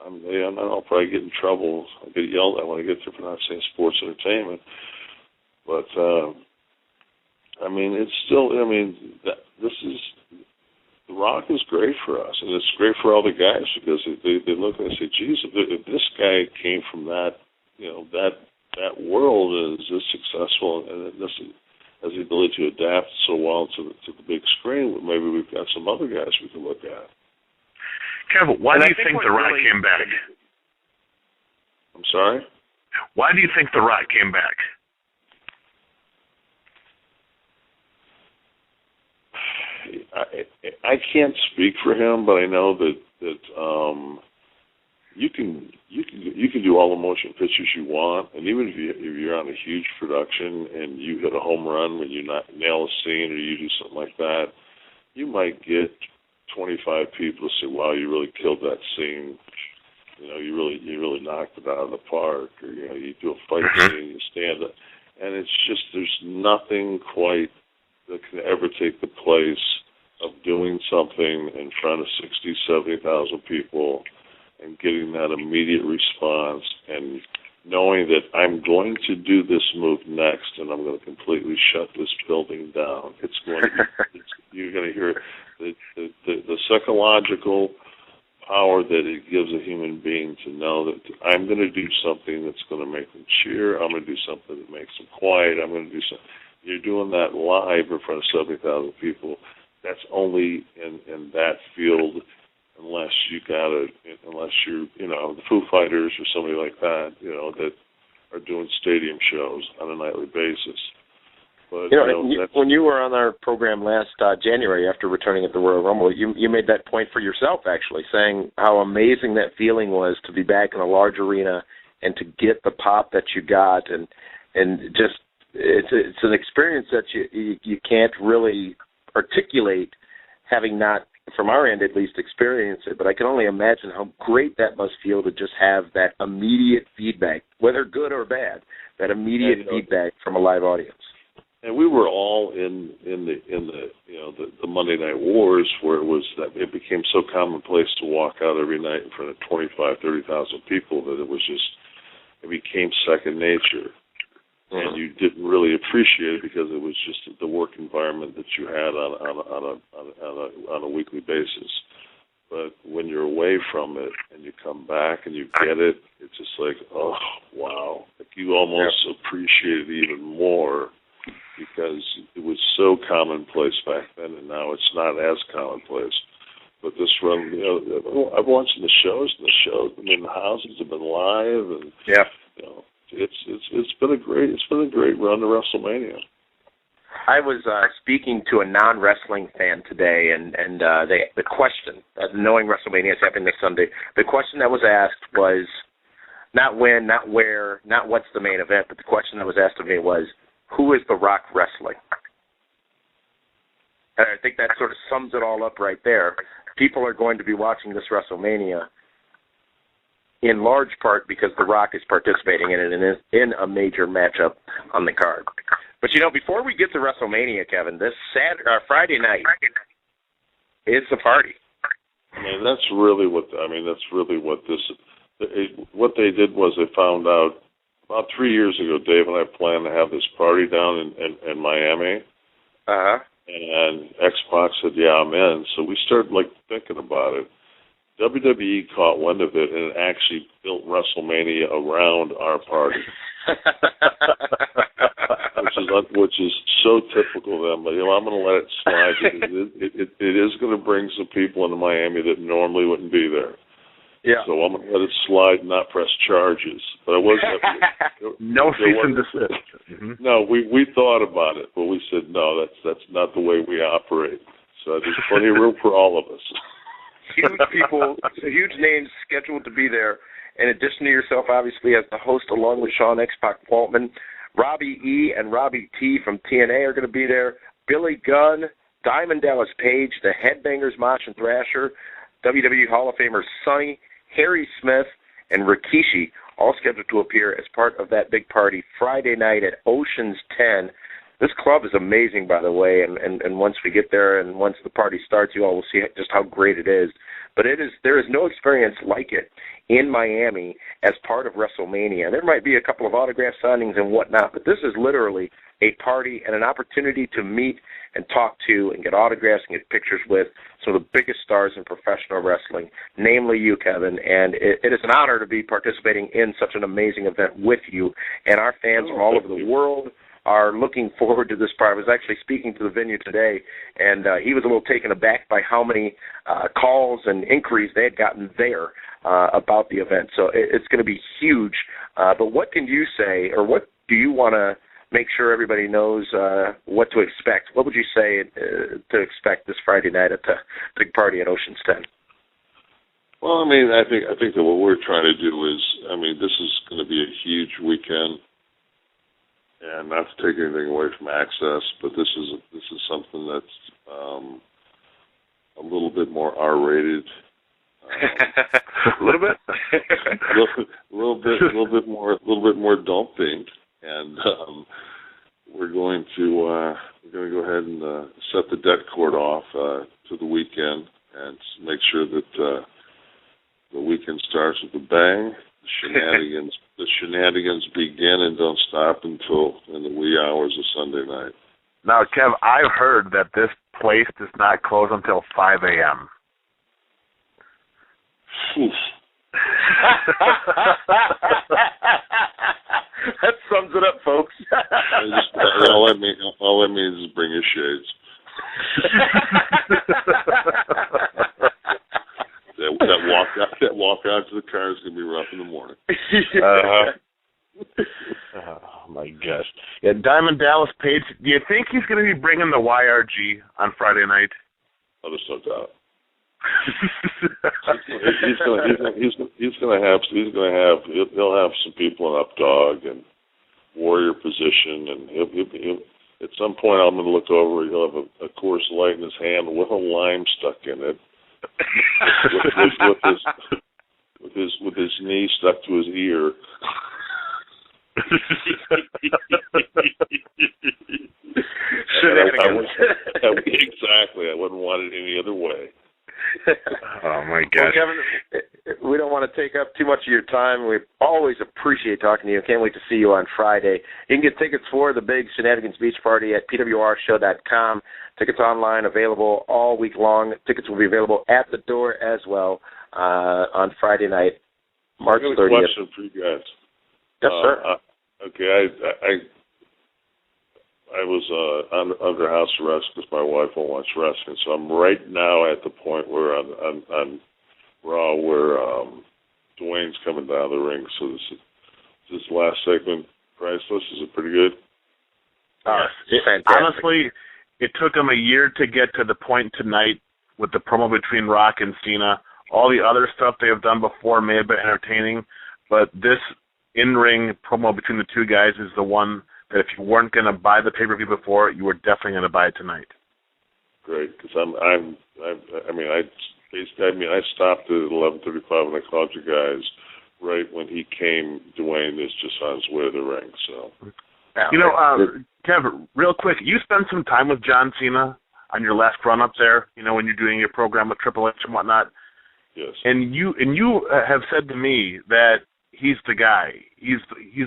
I'll probably get in trouble. I'll get yelled at when I get there for not saying sports entertainment, but. It's still. This is The Rock is great for us, and it's great for all the guys, because they look and they say, "Geez, if this guy came from that world and is this successful, and this has the ability to adapt so well to the big screen, maybe we've got some other guys we can look at." Kevin, why do you think The Rock came back? I'm sorry? Why do you think The Rock came back? I can't speak for him, but I know that you can do all the motion pictures you want, and even if you're on a huge production and you hit a home run when you nail a scene or you do something like that, you might get 25 people to say, "Wow, you really killed that scene. You really knocked it out of the park." Or you do a fight scene, you stand up, and it's just there's nothing quite that can ever take the place of doing something in front of 60, 70,000 people and getting that immediate response and knowing that I'm going to do this move next and I'm going to completely shut this building down. It's going to be, you're going to hear the psychological power that it gives a human being to know that I'm going to do something that's going to make them cheer. I'm going to do something that makes them quiet. I'm going to do something. You're doing that live in front of 70,000 people. That's only in that field, unless you're, the Foo Fighters or somebody like that, that are doing stadium shows on a nightly basis. But when you were on our program last January after returning at the Royal Rumble, you made that point for yourself, actually, saying how amazing that feeling was to be back in a large arena and to get the pop that you got, and just it's an experience that you can't really articulate, having not, from our end at least, experienced it. But I can only imagine how great that must feel to just have that immediate feedback, whether good or bad, that immediate feedback from a live audience. And we were all in the Monday Night Wars, where it became so commonplace to walk out every night in front of 25,000, 30,000 people that it became second nature. And you didn't really appreciate it because it was just the work environment that you had on a weekly basis. But when you're away from it and you come back and you get it, it's just like, oh, wow. Like you almost appreciate it even more because it was so commonplace back then, and now it's not as commonplace. But this run, I've watched the shows, the houses have been live, and it's been a great run to WrestleMania. I was speaking to a non-wrestling fan today, and the question, knowing WrestleMania is happening this Sunday, the question that was asked was not when, not where, not what's the main event, but the question that was asked of me was, who is The Rock wrestling? And I think that sort of sums it all up right there. People are going to be watching this WrestleMania in large part because The Rock is participating in it in a major matchup on the card. But, before we get to WrestleMania, Kevin, this Friday night, it's a party. I mean, that's really what what they did was they found out about 3 years ago, Dave and I planned to have this party down in Miami. Uh-huh. And Xbox said, yeah, I'm in. So we started, thinking about it. WWE caught wind of it and actually built WrestleMania around our party. which is so typical of them. But, I'm going to let it slide. It is going to bring some people into Miami that normally wouldn't be there. Yeah. So I'm going to let it slide and not press charges. But I wasn't. No cease and desist. Mm-hmm. No, we thought about it, but we said no. That's not the way we operate. So there's plenty of room for all of us. Huge people, huge names scheduled to be there. In addition to yourself, obviously, as the host, along with Sean X-Pac Waltman, Robbie E. and Robbie T. from TNA are going to be there. Billy Gunn, Diamond Dallas Page, the Headbangers, Mosh and Thrasher, WWE Hall of Famer Sonny, Harry Smith, and Rikishi, all scheduled to appear as part of that big party Friday night at Ocean's 10. This club is amazing, by the way, and once we get there and once the party starts, you all will see just how great it is. But there is no experience like it in Miami as part of WrestleMania. There might be a couple of autograph signings and whatnot, but this is literally a party and an opportunity to meet and talk to and get autographs and get pictures with some of the biggest stars in professional wrestling, namely you, Kevin. And it is an honor to be participating in such an amazing event with you. And our fans from all over the world are looking forward to this part. I was actually speaking to the venue today, and he was a little taken aback by how many calls and inquiries they had gotten there about the event. So it's going to be huge. But what can you say, or what do you want to make sure everybody knows what to expect? What would you say to expect this Friday night at the big party at Ocean's 10? Well, I think that what we're trying to do is, this is going to be a huge weekend. And not to take anything away from Access, but this is something that's a little bit more R-rated. A little bit, a little bit more adult themed, and we're going to go ahead and set the debt cord off to the weekend and make sure that the weekend starts with a bang. The shenanigans begin and don't stop until in the wee hours of Sunday night. Now, Kev, I've heard that this place does not close until 5 a.m. That sums it up, folks. All that means is bring your shades. That walk out to the car is going to be rough in the morning. Oh, my gosh. Yeah, Diamond Dallas Page, do you think he's going to be bringing the YRG on Friday night? Oh, there's no doubt. He'll have some people in Up Dog and Warrior position, and he'll at some point I'm going to look over. He'll have a Coors Light in his hand with a lime stuck in it. with his knee stuck to his ear. Exactly. I wouldn't want it any other way. Oh my gosh. Well, Kevin, we don't want to take up too much of your time. We always appreciate talking to you. Can't wait to see you on Friday. You can get tickets for the big Shenanigans Beach Party at PWRshow.com. Tickets online available all week long. Tickets will be available at the door as well on Friday night, March 30th. I have a question for you guys. Yes, sir. Okay, I was under house arrest because my wife won't watch wrestling, so I'm right now at the point where on Raw where Dwayne's coming down the ring. So this last segment, priceless. Is it pretty good? It's fantastic. Honestly, it took him a year to get to the point tonight with the promo between Rock and Cena. All the other stuff they have done before may have been entertaining, but this in-ring promo between the two guys is the one that if you weren't going to buy the pay-per-view before, you were definitely going to buy it tonight. great because I stopped at 11:35 and I called you guys right when he came. Dwayne is just on his way to the ring. So, Kev, real quick, you spent some time with John Cena on your last run up there. When you're doing your program with Triple H and whatnot. Yes. And you have said to me that he's the guy. He's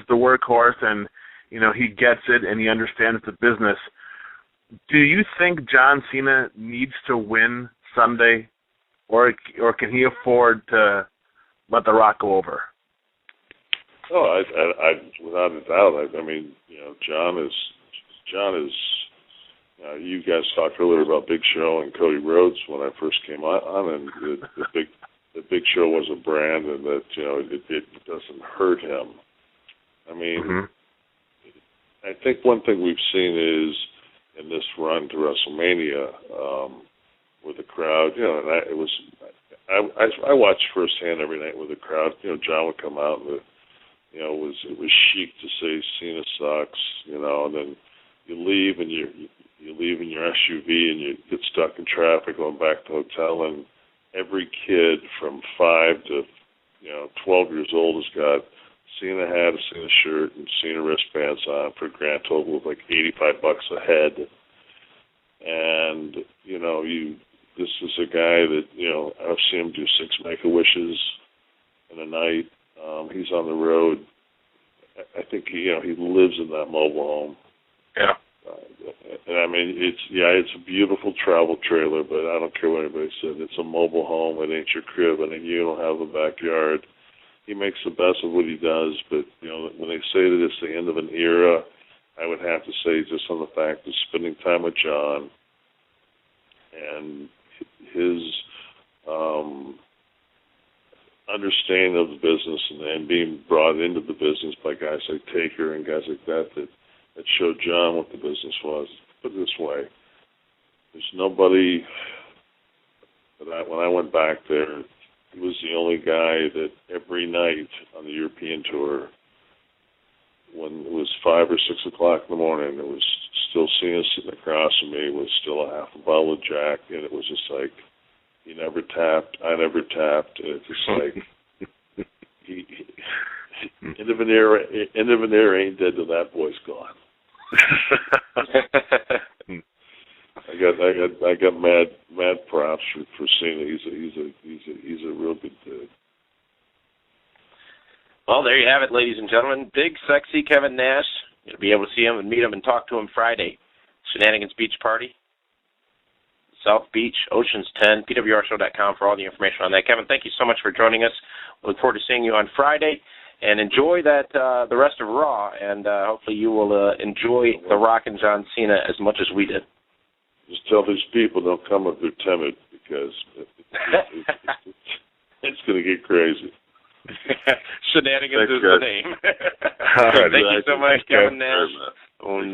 the workhorse, and he gets it and he understands the business. Do you think John Cena needs to win Sunday, or can he afford to let The Rock go over? Oh, I without a doubt. John is. You guys talked earlier about Big Show and Cody Rhodes when I first came on, and the Big Show was a brand, and that it doesn't hurt him. I think one thing we've seen is in this run to WrestleMania with the crowd. I watched firsthand every night with the crowd. John would come out and it was chic to say Cena sucks. And then you leave and you leave in your SUV and you get stuck in traffic going back to the hotel, and every kid from 5 to 12 years old has got Cena hat, a Cena shirt, and Cena wristbands on for a grand total of like $85 a head. And this is a guy that I've seen him do 6 Make-A-Wishes in a night. He's on the road. I think he lives in that mobile home. Yeah. It's a beautiful travel trailer, but I don't care what anybody said. It's a mobile home. It ain't your crib. You don't have a backyard. He makes the best of what he does, but when they say that it's the end of an era, I would have to say just on the fact of spending time with John and his understanding of the business and being brought into the business by guys like Taker and guys like that showed John what the business was. Put it this way, there's nobody that when I went back there, he was the only guy that every night on the European tour, when it was 5 or 6 o'clock in the morning, it was still Cena sitting across from me with still a half a bottle of Jack, and it was just like he never tapped, I never tapped, and it's just like end of an era ain't dead till that boy's gone. I got mad props for Cena. He's a real good dude. Well, there you have it, ladies and gentlemen. Big, sexy Kevin Nash. You'll be able to see him and meet him and talk to him Friday. Shenanigans Beach Party, South Beach, Oceans 10, PWRshow.com for all the information on that. Kevin, thank you so much for joining us. We look forward to seeing you on Friday. And enjoy that the rest of Raw, and hopefully you will enjoy The Rock and John Cena as much as we did. Just tell these people don't come if they're timid, because it's going to get crazy. Shenanigans is the name. Thank you so much, Kevin Nash.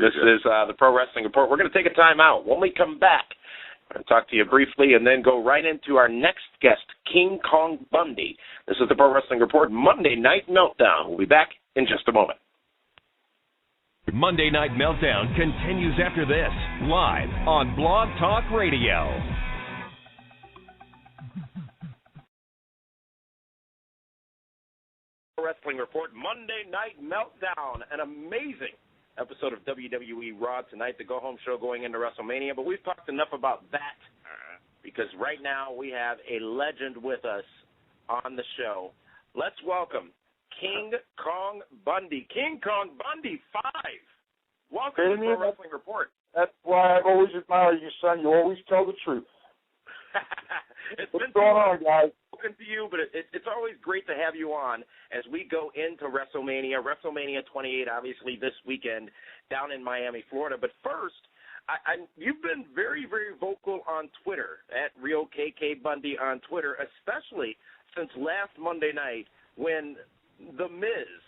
This is the Pro Wrestling Report. We're going to take a time out. When we come back, I'm going to talk to you briefly and then go right into our next guest, King Kong Bundy. This is the Pro Wrestling Report Monday Night Meltdown. We'll be back in just a moment. Monday Night Meltdown continues after this, live on Blog Talk Radio. Pro Wrestling Report Monday Night Meltdown, an amazing episode of WWE RAW tonight, the go-home show going into WrestleMania. But we've talked enough about that because right now we have a legend with us on the show. Let's welcome King Kong Bundy. King Kong Bundy 5. Welcome to the Pro Wrestling Report. That's why I've always admired you, son. You always tell the truth. What's going on, guys? Spoken to you, but it's always great to have you on as we go into WrestleMania 28, obviously this weekend down in Miami, Florida. But first, you've been very, very vocal on Twitter at RealKKBundy on Twitter, especially since last Monday night when The Miz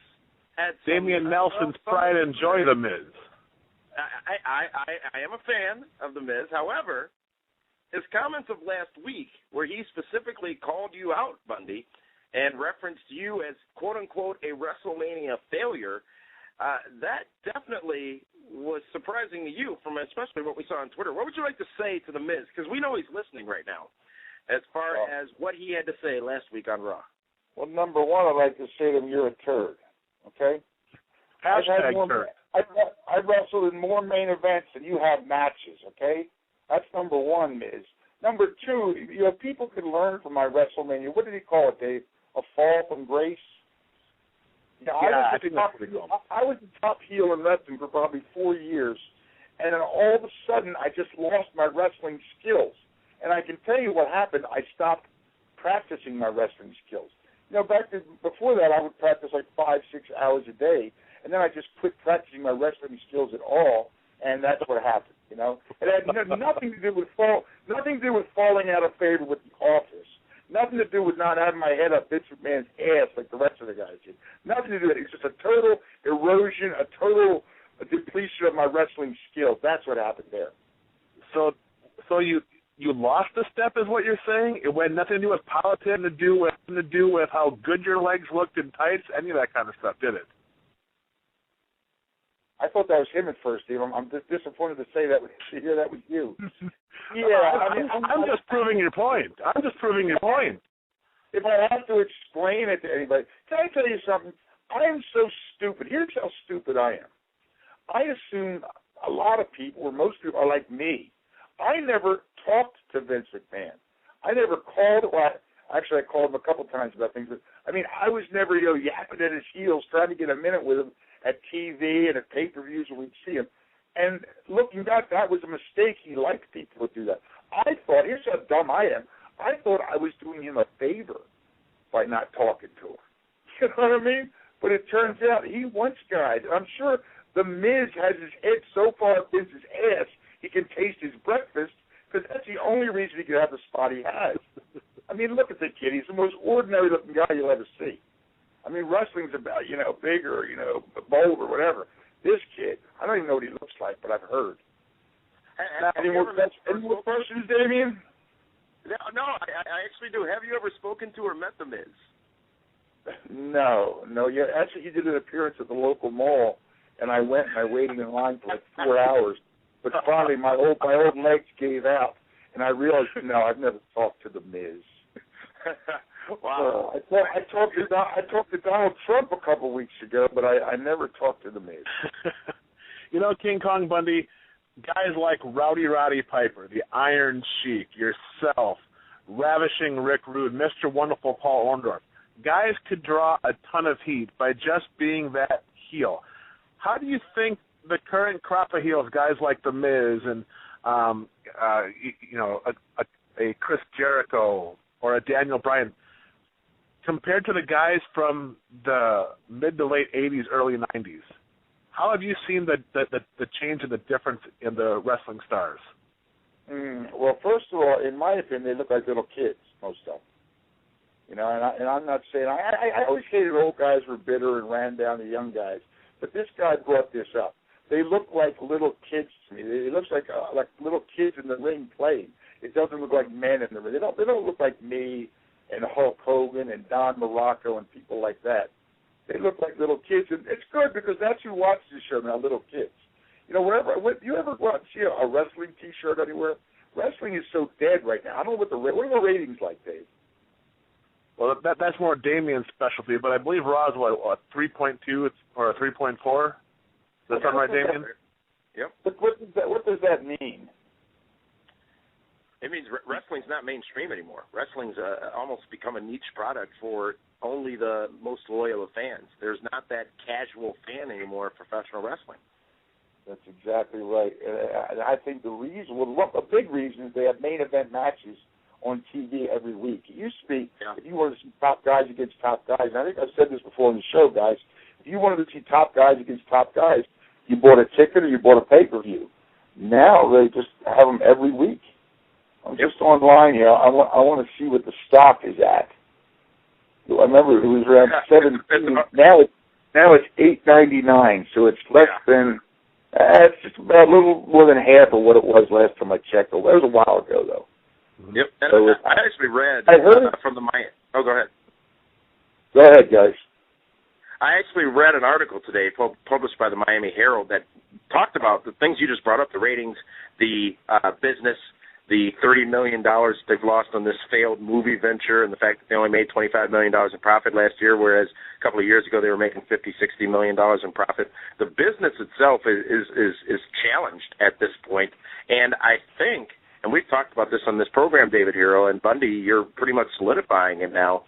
had Damian Nelson's pride and joy, The Miz. I am a fan of The Miz. However, his comments of last week, where he specifically called you out, Bundy, and referenced you as, quote-unquote, a WrestleMania failure, that definitely was surprising to you, from especially what we saw on Twitter. What would you like to say to The Miz? Because we know he's listening right now, as far as what he had to say last week on Raw. Well, number one, I'd like to say to him, you're a turd, okay? #turd. I wrestled in more main events than you have matches, okay? That's number one, Miz. Number two, people can learn from my WrestleMania. What did he call it, Dave? A fall from grace? I was the top heel in wrestling for probably 4 years, and then all of a sudden I just lost my wrestling skills. And I can tell you what happened. I stopped practicing my wrestling skills. Before that, I would practice like 5-6 hours a day, and then I just quit practicing my wrestling skills at all, and that's what happened. It had nothing to do with falling out of favor with the Office. Nothing to do with not having my head up Vince McMahon's ass like the rest of the guys did. Nothing to do with it. It's just a total erosion, a total depletion of my wrestling skills. That's what happened there. So you lost a step, is what you're saying? It had nothing to do with politics, nothing to do with how good your legs looked in tights, any of that kind of stuff, did it? I thought that was him at first, Steve. I'm disappointed to hear that with you. I'm just proving your point. If I have to explain it to anybody, can I tell you something? I am so stupid. Here's how stupid I am. I assume a lot of people, or most people, are like me. I never talked to Vince McMahon. I never called. Actually, I called him a couple times about things. But, I was never yapping at his heels trying to get a minute with him at TV and at pay-per-views when we'd see him. And looking back, that was a mistake. He liked people to do that. I thought, here's how dumb I am, I thought I was doing him a favor by not talking to him. You know what I mean? But it turns out he wants guys. I'm sure The Miz has his head so far up Vince's ass he can taste his breakfast, because that's the only reason he can have the spot he has. Look at the kid. He's the most ordinary-looking guy you'll ever see. Wrestling's about, bigger, bold or whatever. This kid, I don't even know what he looks like, but I've heard. Any more questions, Damien? No, I actually do. Have you ever spoken to or met The Miz? No. Yeah, actually, he did an appearance at the local mall, and I went and I waited in line for like 4 hours. But finally, my old legs gave out, and I realized, no, I've never talked to The Miz. Wow. I talked to Donald Trump a couple weeks ago, but I never talked to The Miz. King Kong Bundy, guys like Rowdy Roddy Piper, the Iron Sheik, yourself, Ravishing Rick Rude, Mr. Wonderful Paul Orndorff, guys could draw a ton of heat by just being that heel. How do you think the current crop of heels, guys like The Miz and a Chris Jericho or a Daniel Bryan, compared to the guys from the mid to late 80s, early 90s, how have you seen the change and the difference in the wrestling stars? Well, first of all, in my opinion, they look like little kids, most of them. And I'm not saying I always hated old guys were bitter and ran down the young guys, but this guy brought this up. They look like little kids to me. It looks like little kids in the ring playing. It doesn't look like men in the ring. They don't look like me and Hulk Hogan and Don Morocco and people like that. They look like little kids, and it's good because that's who watches the show now, little kids. You ever go out and see a wrestling T-shirt anywhere? Wrestling is so dead right now. I don't know what are the ratings like, Dave? Well, that's more Damien's specialty, but I believe Raw is what 3.2 or a 3.4. Does that sound right, Damien? Yep. But what does that mean? It means wrestling's not mainstream anymore. Wrestling's almost become a niche product for only the most loyal of fans. There's not that casual fan anymore of professional wrestling. That's exactly right. And I think the reason, a big reason is they have main event matches on TV every week. It used to be, if you wanted to see top guys against top guys, and I think I've said this before on the show, guys, if you wanted to see top guys against top guys, you bought a ticket or you bought a pay-per-view. Now they just have them every week. I'm just online here. I want to see what the stock is at. I remember it was around $17. Now it's $8.99, so it's less than. It's just about a little more than half of what it was last time I checked. It was a while ago, though. Yep. And So I actually read from the Miami. Oh, go ahead. Go ahead, guys. I actually read an article today published by the Miami Herald that talked about the things you just brought up, the ratings, the business, the $30 million they've lost on this failed movie venture, and the fact that they only made $25 million in profit last year, whereas a couple of years ago they were making $50, $60 million in profit. The business itself is challenged at this point, and I think, and we've talked about this on this program, David Hero, and Bundy, you're pretty much solidifying it now,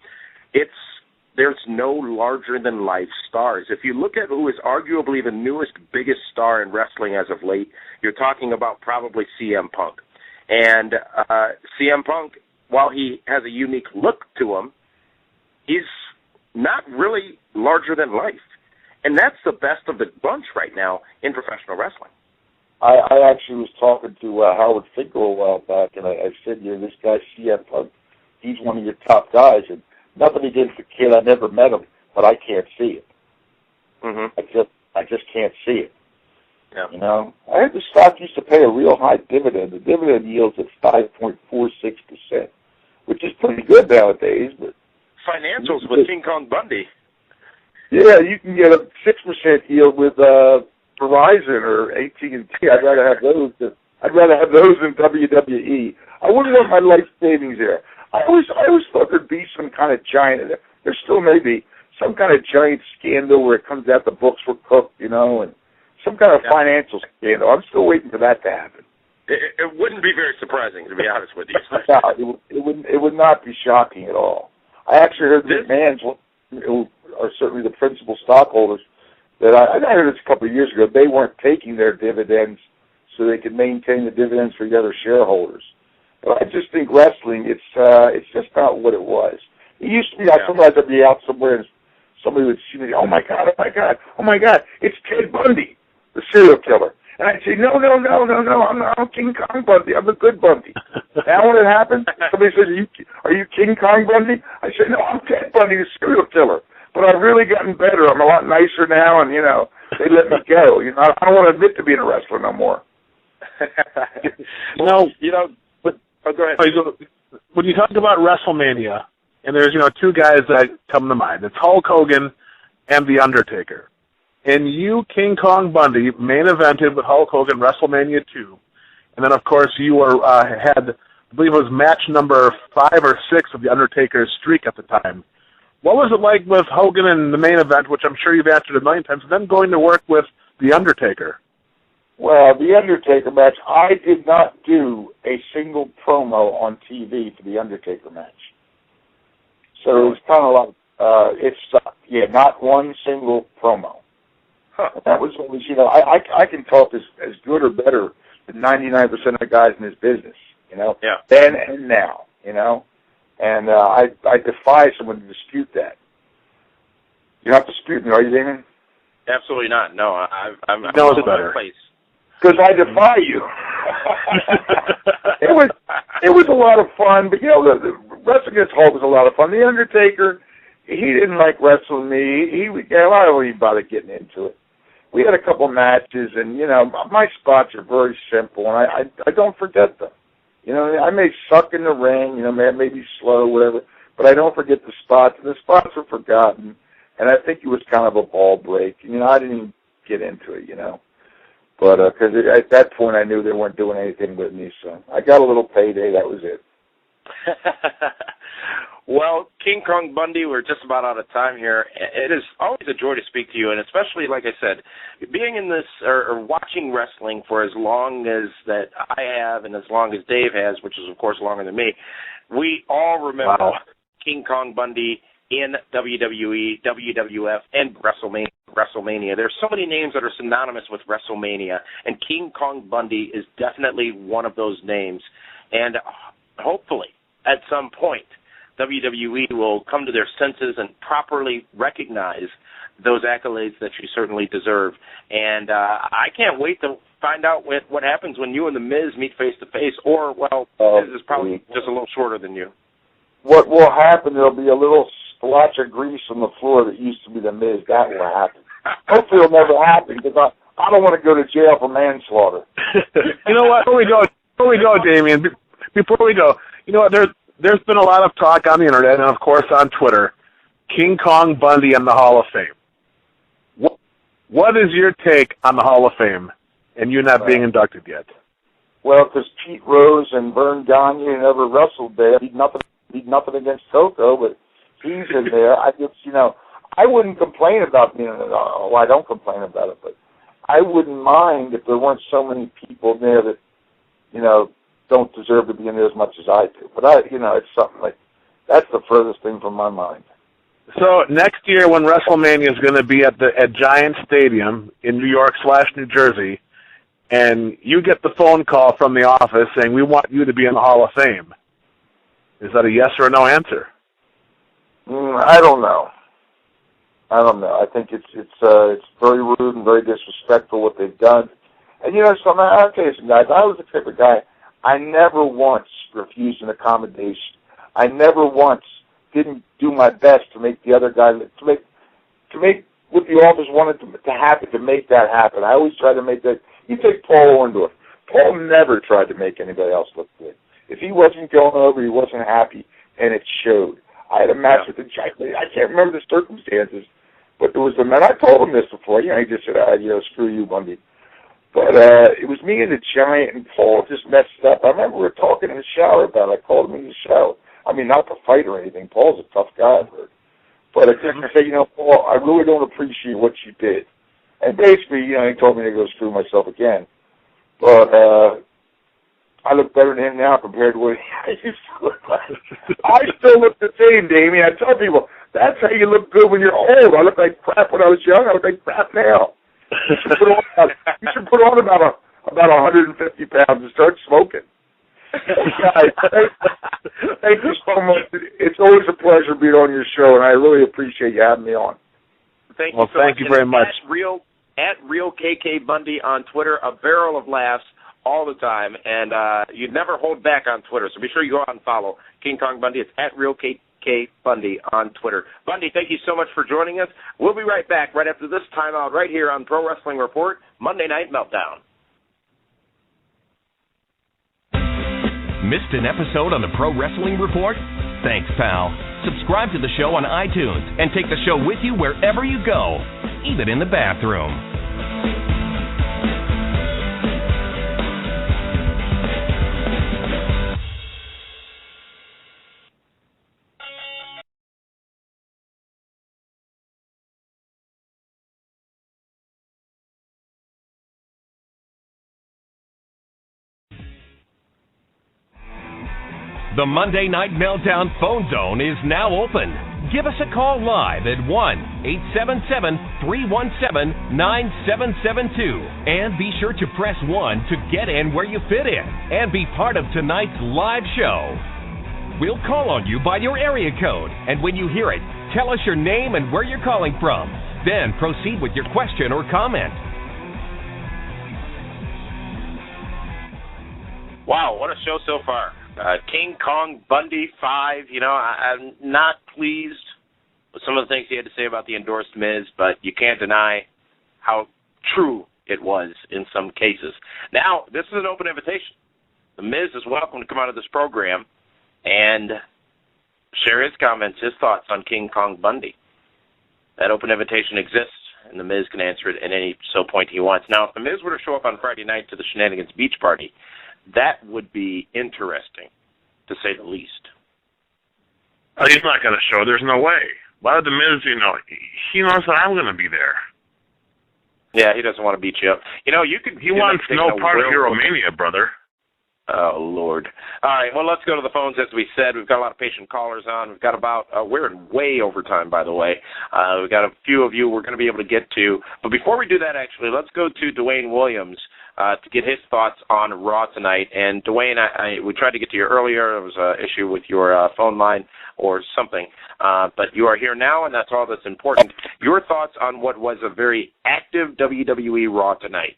there's no larger-than-life stars. If you look at who is arguably the newest, biggest star in wrestling as of late, you're talking about probably CM Punk. And CM Punk, while he has a unique look to him, he's not really larger than life. And that's the best of the bunch right now in professional wrestling. I actually was talking to Howard Finkel a while back, and I said, this guy CM Punk, he's one of your top guys. And nothing against the kid, I never met him, but I can't see it. Mm-hmm. I just can't see it. Yeah. You know, I heard the stock used to pay a real high dividend. The dividend yields at 5.46%, which is pretty good nowadays. But financials with King Kong Bundy. Yeah, you can get a 6% yield with Verizon or AT&T. I'd rather have those than WWE. I wouldn't want my life savings there. I always thought there'd be some kind of giant. There still may be some kind of giant scandal where it comes out the books were cooked, and some kind of financial scandal. I'm still waiting for that to happen. It wouldn't be very surprising, to be honest with you. No, it would not be shocking at all. I actually heard the McMahons, who are certainly the principal stockholders, that I heard this a couple of years ago, they weren't taking their dividends so they could maintain the dividends for the other shareholders. But I just think wrestling, it's just not what it was. It used to be, sometimes I'd be out somewhere and somebody would see me, oh my God, it's Ted Bundy, the serial killer. And I'd say, no, I'm King Kong Bundy. I'm the good Bundy. Now when it happens, somebody says, are you King Kong Bundy? I say, no, I'm Ted Bundy, the serial killer. But I've really gotten better. I'm a lot nicer now, and, they let me go. I don't want to admit to being a wrestler no more. Go ahead. When you talk about WrestleMania, and there's, two guys that come to mind. It's Hulk Hogan and The Undertaker. And you, King Kong Bundy, main evented with Hulk Hogan WrestleMania 2. And then, of course, you had, I believe it was match number 5 or 6 of The Undertaker's streak at the time. What was it like with Hogan in the main event, which I'm sure you've answered a million times, and then going to work with The Undertaker? Well, The Undertaker match, I did not do a single promo on TV for The Undertaker match. So it was kind of like, not one single promo. Huh. That was always, I can talk as good or better than 99% of the guys in this business, then and now, and I defy someone to dispute that. You're not disputing, are you, Damon? Absolutely not. No, I'm no, better. Place. Because I defy you. It was a lot of fun, but the wrestling against Hulk was a lot of fun. The Undertaker, he didn't like wrestling me. I don't even bother getting into it. We had a couple matches, and my spots are very simple, and I don't forget them. I may suck in the ring, may be slow, whatever, but I don't forget the spots, and the spots are forgotten. And I think it was kind of a ball break. I didn't even get into it, But because at that point I knew they weren't doing anything with me, so I got a little payday. That was it. Well, King Kong Bundy, we're just about out of time here. It is always a joy to speak to you, and especially, like I said, being in this or watching wrestling for as long as that I have and as long as Dave has, which is, of course, longer than me, we all remember King Kong Bundy in WWE, WWF, and WrestleMania. There's so many names that are synonymous with WrestleMania, and King Kong Bundy is definitely one of those names. And hopefully, at some point, WWE will come to their senses and properly recognize those accolades that you certainly deserve. And I can't wait to find out what happens when you and The Miz meet face-to-face, or, Miz is probably just a little shorter than you. What will happen, there'll be a little splotch of grease on the floor that used to be The Miz. That will happen. Hopefully it'll never happen, because I don't want to go to jail for manslaughter. You know what? Before we go, Damien, before we go, there's been a lot of talk on the internet and, of course, on Twitter, King Kong Bundy and the Hall of Fame. What is your take on the Hall of Fame? and you not being inducted yet? Well, because Pete Rose and Vern Gagne never wrestled there. He'd nothing against Coco, but he's in there. I just, I wouldn't complain about being in it. Well, I don't complain about it, but I wouldn't mind if there weren't so many people there that, don't deserve to be in there as much as I do. But it's something like, that's the furthest thing from my mind. So next year when WrestleMania is going to be at Giant Stadium in New York / New Jersey, and you get the phone call from the office saying, we want you to be in the Hall of Fame, is that a yes or a no answer? I don't know. I think it's very rude and very disrespectful what they've done. And something, I'll tell you some guys, I was the type of guy, I never once refused an accommodation. I never once didn't do my best to make the other guy, to make what the office wanted to happen, to make that happen. I always tried to make that. You take Paul Orndorff. Paul never tried to make anybody else look good. If he wasn't going over, he wasn't happy, and it showed. I had a match with the Giant. I can't remember the circumstances, but there was a man. I told him this before. He just said, screw you, Bundy. But it was me and the Giant, and Paul just messed up. I remember we were talking in the shower about it. I called him in the shower. I mean, not to fight or anything. Paul's a tough guy, I've heard. But I just say, Paul, I really don't appreciate what you did. And basically, he told me to go screw myself again. But I look better than him now compared to what I used to look like. I still look the same, Damien. I tell people, that's how you look good when you're old. I look like crap when I was young. I look like crap now. You should put on about 150 pounds and start smoking. Guys, thank you so much. It's always a pleasure being on your show, and I really appreciate you having me on. Thank you thank you very much. At Real KK Bundy on Twitter, a barrel of laughs all the time, and you never hold back on Twitter, so be sure you go out and follow King Kong Bundy. It's at Real KK Bundy on Twitter. Bundy, thank you so much for joining us. We'll be right back right after this timeout right here on Pro Wrestling Report, Monday Night Meltdown. Missed an episode on the Pro Wrestling Report? Thanks, pal. Subscribe to the show on iTunes and take the show with you wherever you go, even in the bathroom. The Monday Night Meltdown phone zone is now open. Give us a call live at 1-877-317-9772. And be sure to press 1 to get in where you fit in and be part of tonight's live show. We'll call on you by your area code, and when you hear it, tell us your name and where you're calling from. Then proceed with your question or comment. Wow, what a show so far. King Kong Bundy 5, I'm not pleased with some of the things he had to say about the endorsed Miz, but you can't deny how true it was in some cases. Now, this is an open invitation. The Miz is welcome to come out of this program and share his comments, his thoughts on King Kong Bundy. That open invitation exists, and the Miz can answer it at any point he wants. Now, if the Miz were to show up on Friday night to the Shenanigans Beach Party, that would be interesting, to say the least. Oh, he's not going to show. There's no way. Why would the Miz, he knows that I'm going to be there. Yeah, he doesn't want to beat you up. He wants no part of Hero Mania, brother. Oh, Lord. All right, well, let's go to the phones. As we said, we've got a lot of patient callers on. We've got we're in way overtime, by the way. We've got a few of you we're going to be able to get to. But before we do that, actually, let's go to Dwayne Williams to get his thoughts on Raw tonight. And, Dwayne, we tried to get to you earlier. There was an issue with your phone line or something. But you are here now, and that's all that's important. Your thoughts on what was a very active WWE Raw tonight.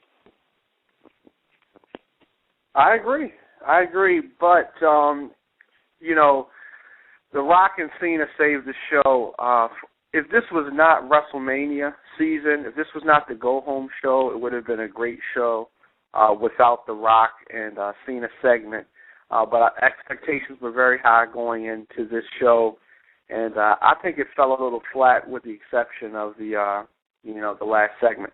I agree, but, The Rock and Cena saved the show. If this was not WrestleMania season, if this was not the go-home show, it would have been a great show without The Rock and Cena segment. But our expectations were very high going into this show, and I think it fell a little flat with the exception of the last segment.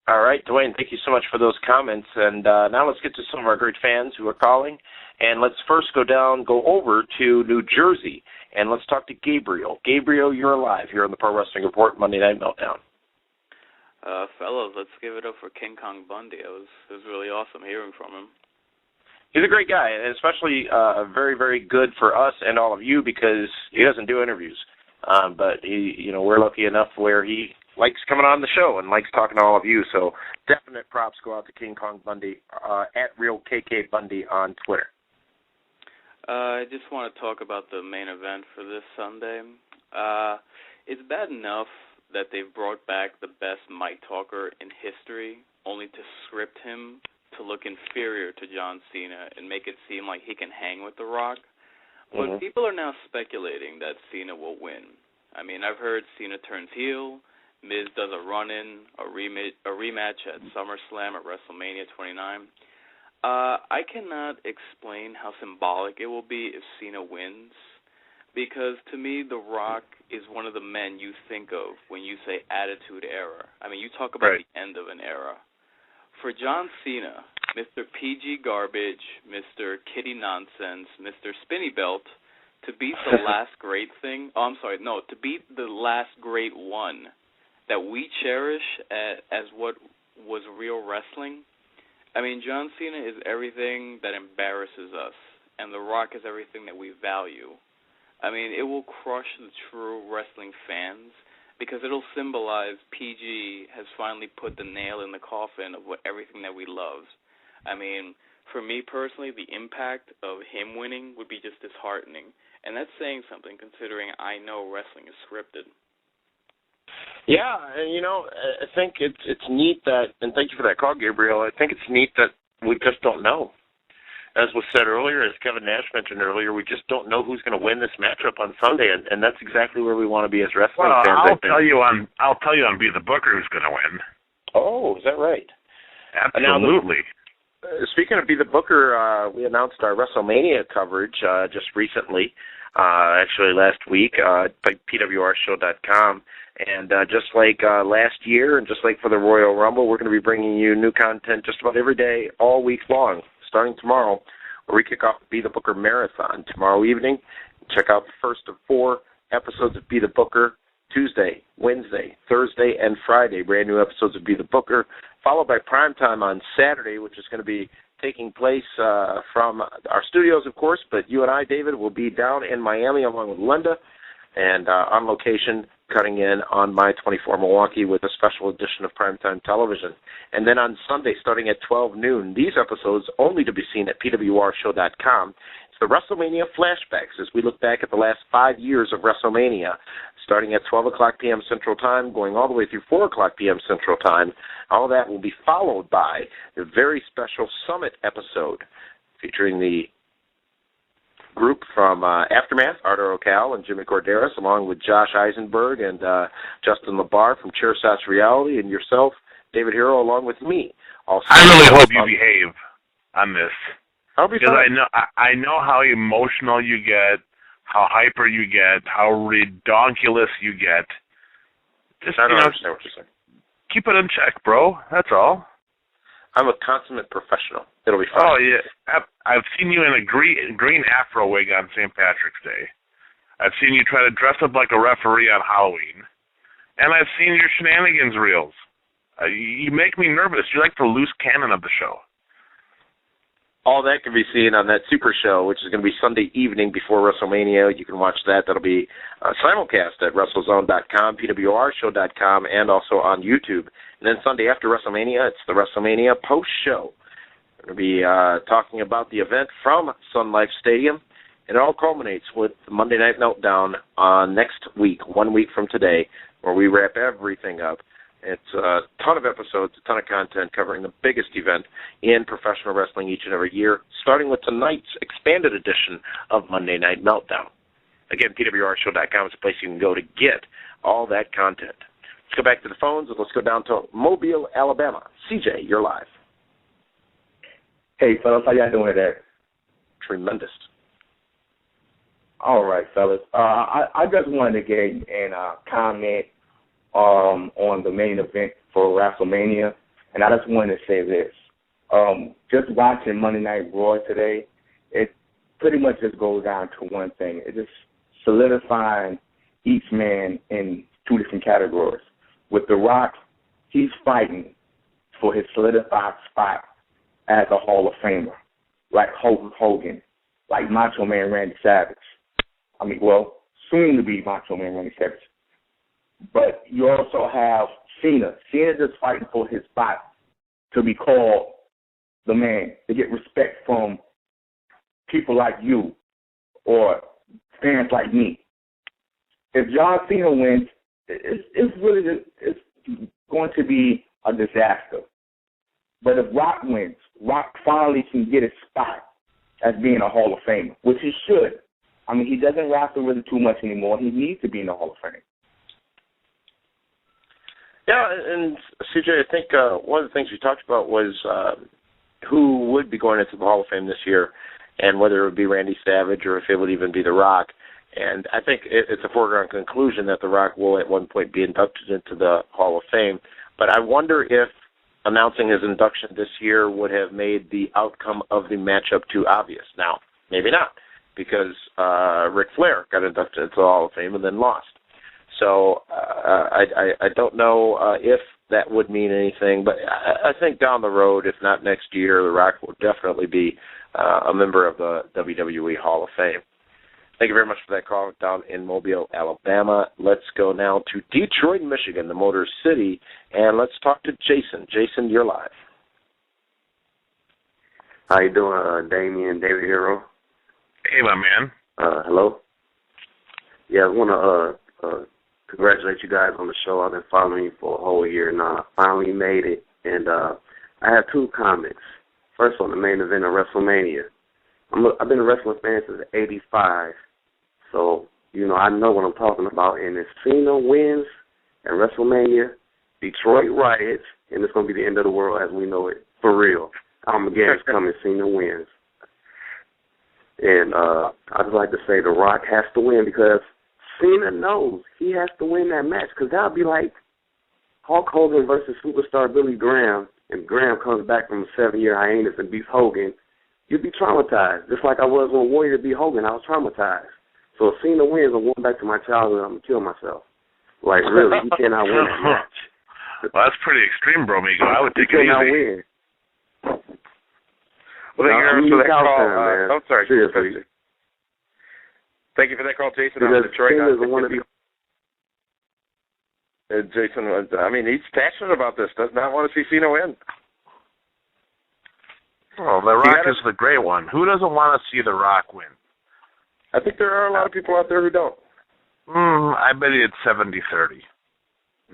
All right, Dwayne, thank you so much for those comments. And now let's get to some of our great fans who are calling. And let's first go over to New Jersey, and let's talk to Gabriel. Gabriel, you're live here on the Pro Wrestling Report Monday Night Meltdown. Fellas, let's give it up for King Kong Bundy. It was really awesome hearing from him. He's a great guy, and especially very, very good for us and all of you because he doesn't do interviews. But we're lucky enough where he likes coming on the show and likes talking to all of you. So definite props go out to King Kong Bundy at RealKKBundy on Twitter. I just want to talk about the main event for this Sunday. It's bad enough that they've brought back the best mic talker in history, only to script him to look inferior to John Cena and make it seem like he can hang with The Rock. But people are now speculating that Cena will win. I mean, I've heard Cena turns heel, Miz does a run-in, a rematch at SummerSlam at WrestleMania 29. I cannot explain how symbolic it will be if Cena wins, because to me, The Rock is one of the men you think of when you say Attitude Era. I mean, you talk about the end of an era. For John Cena, Mr. PG Garbage, Mr. Kitty Nonsense, Mr. Spinny Belt, to beat the last great thing, to beat the last great one that we cherish as what was real wrestling, I mean, John Cena is everything that embarrasses us, and The Rock is everything that we value. I mean, it will crush the true wrestling fans because it'll symbolize PG has finally put the nail in the coffin of everything that we love. I mean, for me personally, the impact of him winning would be just disheartening, and that's saying something considering I know wrestling is scripted. Yeah, and I think it's neat that, and thank you for that call, Gabriel. I think it's neat that we just don't know. As was said earlier, as Kevin Nash mentioned earlier, we just don't know who's going to win this matchup on Sunday, and that's exactly where we want to be as wrestling fans. I'll tell you on Be the Booker who's going to win. Oh, is that right? Absolutely. Speaking of Be the Booker, we announced our WrestleMania coverage just recently, actually last week, by PWRshow.com. And just like last year and just like for the Royal Rumble, we're going to be bringing you new content just about every day, all week long, starting tomorrow, where we kick off the Be the Booker Marathon tomorrow evening. Check out the first of 4 episodes of Be the Booker, Tuesday, Wednesday, Thursday, and Friday, brand new episodes of Be the Booker, followed by Primetime on Saturday, which is going to be taking place from our studios, of course, but you and I, David, will be down in Miami along with Linda and on location cutting in on My 24 Milwaukee with a special edition of Primetime Television. And then on Sunday, starting at 12 noon, these episodes only to be seen at PWRshow.com. It's the WrestleMania flashbacks as we look back at the last 5 years of WrestleMania, starting at 12 o'clock p.m. Central Time, going all the way through 4 o'clock p.m. Central Time. All that will be followed by a very special Summit episode featuring the group from Aftermath, Artur Ocal and Jimmy Corderas, along with Josh Eisenberg and Justin LaBar from Chairshot's Reality, and yourself, David Hero, along with me. Also, I really hope you behave on this. Because I know how emotional you get, how hyper you get, how redonkulous you get. Just, I don't understand what you're saying. Keep it in check, bro. That's all. I'm a consummate professional. It'll be fun. Oh, yeah. I've seen you in a green afro wig on St. Patrick's Day. I've seen you try to dress up like a referee on Halloween. And I've seen your shenanigans reels. You make me nervous. You're like the loose cannon of the show. All that can be seen on that Super Show, which is going to be Sunday evening before WrestleMania. You can watch that. That'll be simulcast at WrestleZone.com, PWRshow.com, and also on YouTube. And then Sunday after WrestleMania, it's the WrestleMania post-show. We're going to be talking about the event from Sun Life Stadium, and it all culminates with the Monday Night Meltdown next week, 1 week from today, where we wrap everything up. It's a ton of episodes, a ton of content covering the biggest event in professional wrestling each and every year, starting with tonight's expanded edition of Monday Night Meltdown. Again, PWRshow.com is a place you can go to get all that content. Let's go back to the phones, and let's go down to Mobile, Alabama. CJ, you're live. Hey, fellas, how y'all doing today? Tremendous. All right, fellas. I just wanted to get in a comment on the main event for WrestleMania. And I just wanted to say this. Just watching Monday Night Raw today, it pretty much just goes down to one thing. It just solidifying each man in two different categories. With The Rock, he's fighting for his solidified spot as a Hall of Famer, like Hulk Hogan, like Macho Man Randy Savage. I mean, well, soon to be Macho Man Randy Savage. But you also have Cena. Cena just fighting for his spot to be called the man, to get respect from people like you or fans like me. If John Cena wins, it's going to be a disaster. But if Rock wins, Rock finally can get his spot as being a Hall of Famer, which he should. I mean, he doesn't wrestle really too much anymore. He needs to be in the Hall of Fame. Yeah, and CJ, I think one of the things we talked about was who would be going into the Hall of Fame this year, and whether it would be Randy Savage or if it would even be The Rock. And I think it's a foregone conclusion that The Rock will at one point be inducted into the Hall of Fame. But I wonder if announcing his induction this year would have made the outcome of the matchup too obvious. Now, maybe not, because Ric Flair got inducted into the Hall of Fame and then lost. So I don't know if that would mean anything, but I think down the road, if not next year, The Rock will definitely be a member of the WWE Hall of Fame. Thank you very much for that call down in Mobile, Alabama. Let's go now to Detroit, Michigan, the Motor City, and let's talk to Jason. Jason, you're live. How you doing, David Hero? Hey, my man. Hello? Yeah, I want to congratulate you guys on the show. I've been following you for a whole year now. I finally made it, and I have two comments. First, on the main event of WrestleMania. I've been a wrestling fan since '85, so, I know what I'm talking about. And if Cena wins at WrestleMania, Detroit riots, and it's going to be the end of the world as we know it, for real. Armageddon's coming, Cena wins. And I'd just like to say The Rock has to win because Cena knows he has to win that match because that would be like Hulk Hogan versus superstar Billy Graham, and Graham comes back from a 7-year hiatus and beats Hogan. You'd be traumatized, just like I was when Warrior beat Hogan. I was traumatized. So if Cena wins, I'm going back to my childhood. I'm going to kill myself. Like, really, he cannot win that match. Well, that's pretty extreme, Bromigo. I would think it easy. Win. Well, thank you for that call. I'm sorry. Seriously. Thank you for that call, Jason. I'm Detroit. Jason, I mean, he's passionate about this. Does not want to see Cena win. Well, The Rock is the great one. Who doesn't want to see The Rock win? I think there are a lot of people out there who don't. I bet it's 70-30.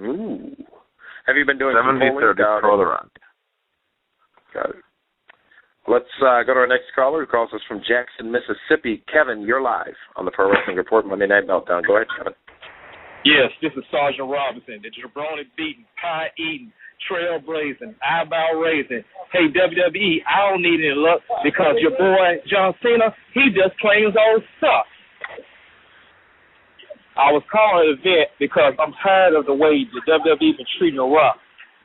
Ooh. Have you been doing 70-30 for The Rock. Got it. Let's go to our next caller who calls us from Jackson, Mississippi. Kevin, you're live on the Pro Wrestling Report Monday Night Meltdown. Go ahead, Kevin. Yes, this is Sergeant Robinson, the jabroni-beating, pie-eating, trailblazing, eyebrow-raising. Hey, WWE, I don't need any luck because your boy, John Cena, he just claims old stuff. I was calling an event because I'm tired of the way the WWE been treating The Rock.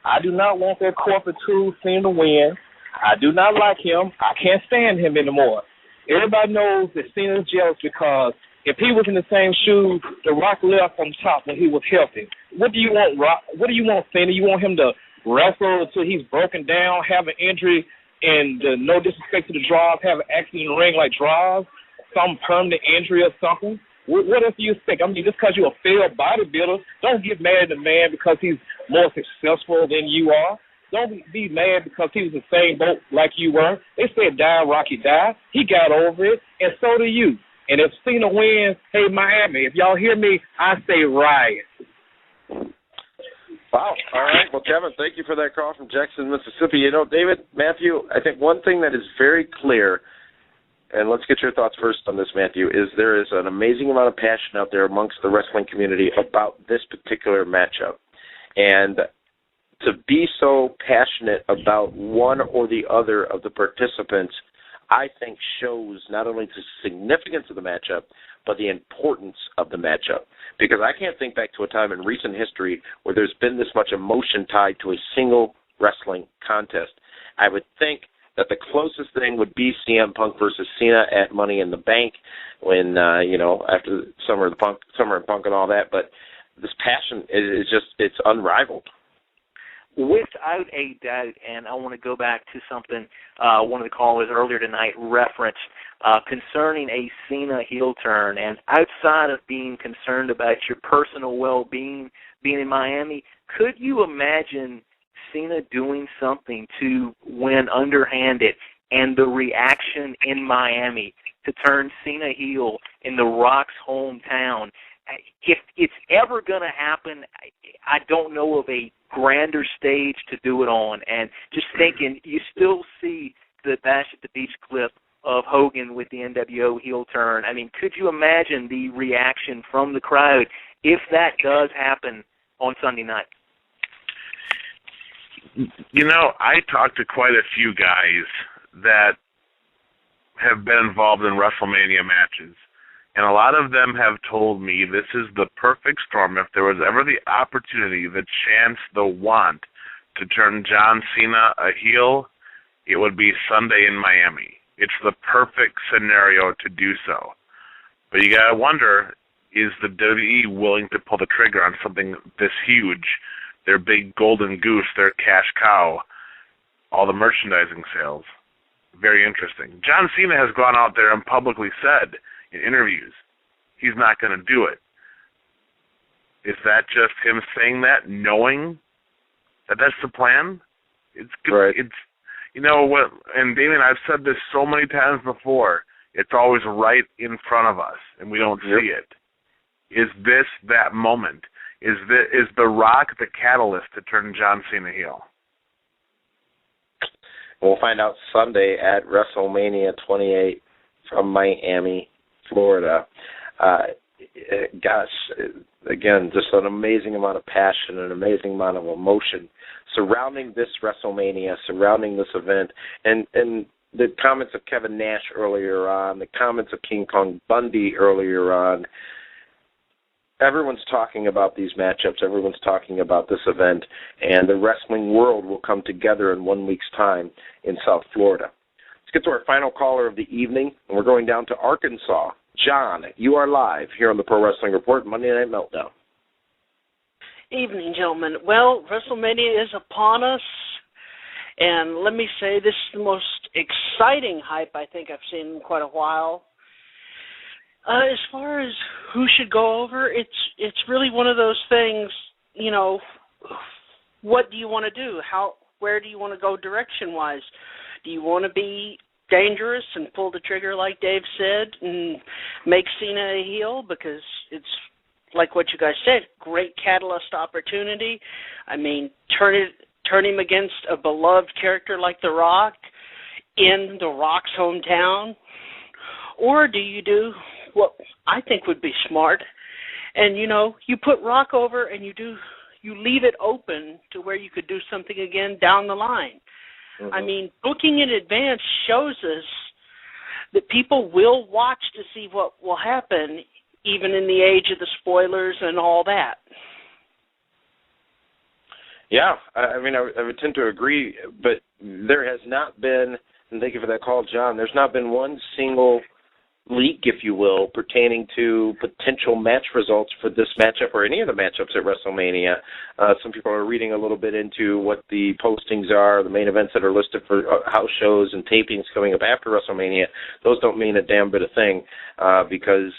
I do not want that corporate tool Cena to win. I do not like him. I can't stand him anymore. Everybody knows that Cena's jealous because if he was in the same shoes, The Rock left on top when he was healthy. What do you want, Rock? What do you want, Cena? You want him to wrestle until he's broken down, have an injury, and no disrespect to the Draws, have an accident in the ring like Draws, some permanent injury or something? What else do you expect? I mean, just because you're a failed bodybuilder, don't get mad at the man because he's more successful than you are. Don't be mad because he was in the same boat like you were. They said die, Rocky, die. He got over it, and so do you. And if Cena wins, hey, Miami, if y'all hear me, I say riot. Wow. All right. Well, Kevin, thank you for that call from Jackson, Mississippi. You know, David, Matthew, I think one thing that is very clear, and let's get your thoughts first on this, Matthew, is there is an amazing amount of passion out there amongst the wrestling community about this particular matchup. And to be so passionate about one or the other of the participants, I think shows not only the significance of the matchup, but the importance of the matchup. Because I can't think back to a time in recent history where there's been this much emotion tied to a single wrestling contest. I would think that the closest thing would be CM Punk versus Cena at Money in the Bank when, after Summer of Punk and all that. But this passion is just, it's unrivaled. Without a doubt, and I want to go back to something one of the callers earlier tonight referenced concerning a Cena heel turn. And outside of being concerned about your personal well-being, being in Miami, could you imagine Cena doing something to win underhanded and the reaction in Miami to turn Cena heel in The Rock's hometown? If it's ever going to happen, I don't know of a grander stage to do it on. And just thinking, you still see the Bash at the Beach clip of Hogan with the NWO heel turn. I mean, could you imagine the reaction from the crowd if that does happen on Sunday night? I talked to quite a few guys that have been involved in WrestleMania matches, and a lot of them have told me this is the perfect storm. If there was ever the opportunity, the chance, the want to turn John Cena a heel, it would be Sunday in Miami. It's the perfect scenario to do so. But you got to wonder, is the WWE willing to pull the trigger on something this huge? Their big golden goose, their cash cow, all the merchandising sales. Very interesting. John Cena has gone out there and publicly said in interviews he's not going to do it. Is that just him saying that, knowing that that's the plan? It's good. Right. It's, what, and Damien, I've said this so many times before, it's always right in front of us, and we don't see it. Is this that moment? Is The Rock the catalyst to turn John Cena heel? We'll find out Sunday at WrestleMania 28 from Miami, Florida. Gosh, again, just an amazing amount of passion, an amazing amount of emotion surrounding this WrestleMania, surrounding this event, and the comments of Kevin Nash earlier on, the comments of King Kong Bundy earlier on. Everyone's talking about these matchups. Everyone's talking about this event, and the wrestling world will come together in 1 week's time in South Florida. Let's get to our final caller of the evening, and we're going down to Arkansas. John, you are live here on the Pro Wrestling Report, Monday Night Meltdown. Evening, gentlemen. Well, WrestleMania is upon us, and let me say this is the most exciting hype I think I've seen in quite a while. As far as who should go over, it's really one of those things, what do you want to do? Where do you want to go direction-wise? Do you want to be dangerous and pull the trigger like Dave said and make Cena a heel? Because it's like what you guys said, great catalyst opportunity. I mean, turn him against a beloved character like The Rock in The Rock's hometown. Or do you do what I think would be smart, and you put Rock over and you leave it open to where you could do something again down the line. Mm-hmm. I mean, booking in advance shows us that people will watch to see what will happen, even in the age of the spoilers and all that. Yeah, I would tend to agree, but there has not been, and thank you for that call, John, there's not been one single leak, if you will, pertaining to potential match results for this matchup or any of the matchups at WrestleMania. Some people are reading a little bit into what the postings are, the main events that are listed for house shows and tapings coming up after WrestleMania. Those don't mean a damn bit of thing because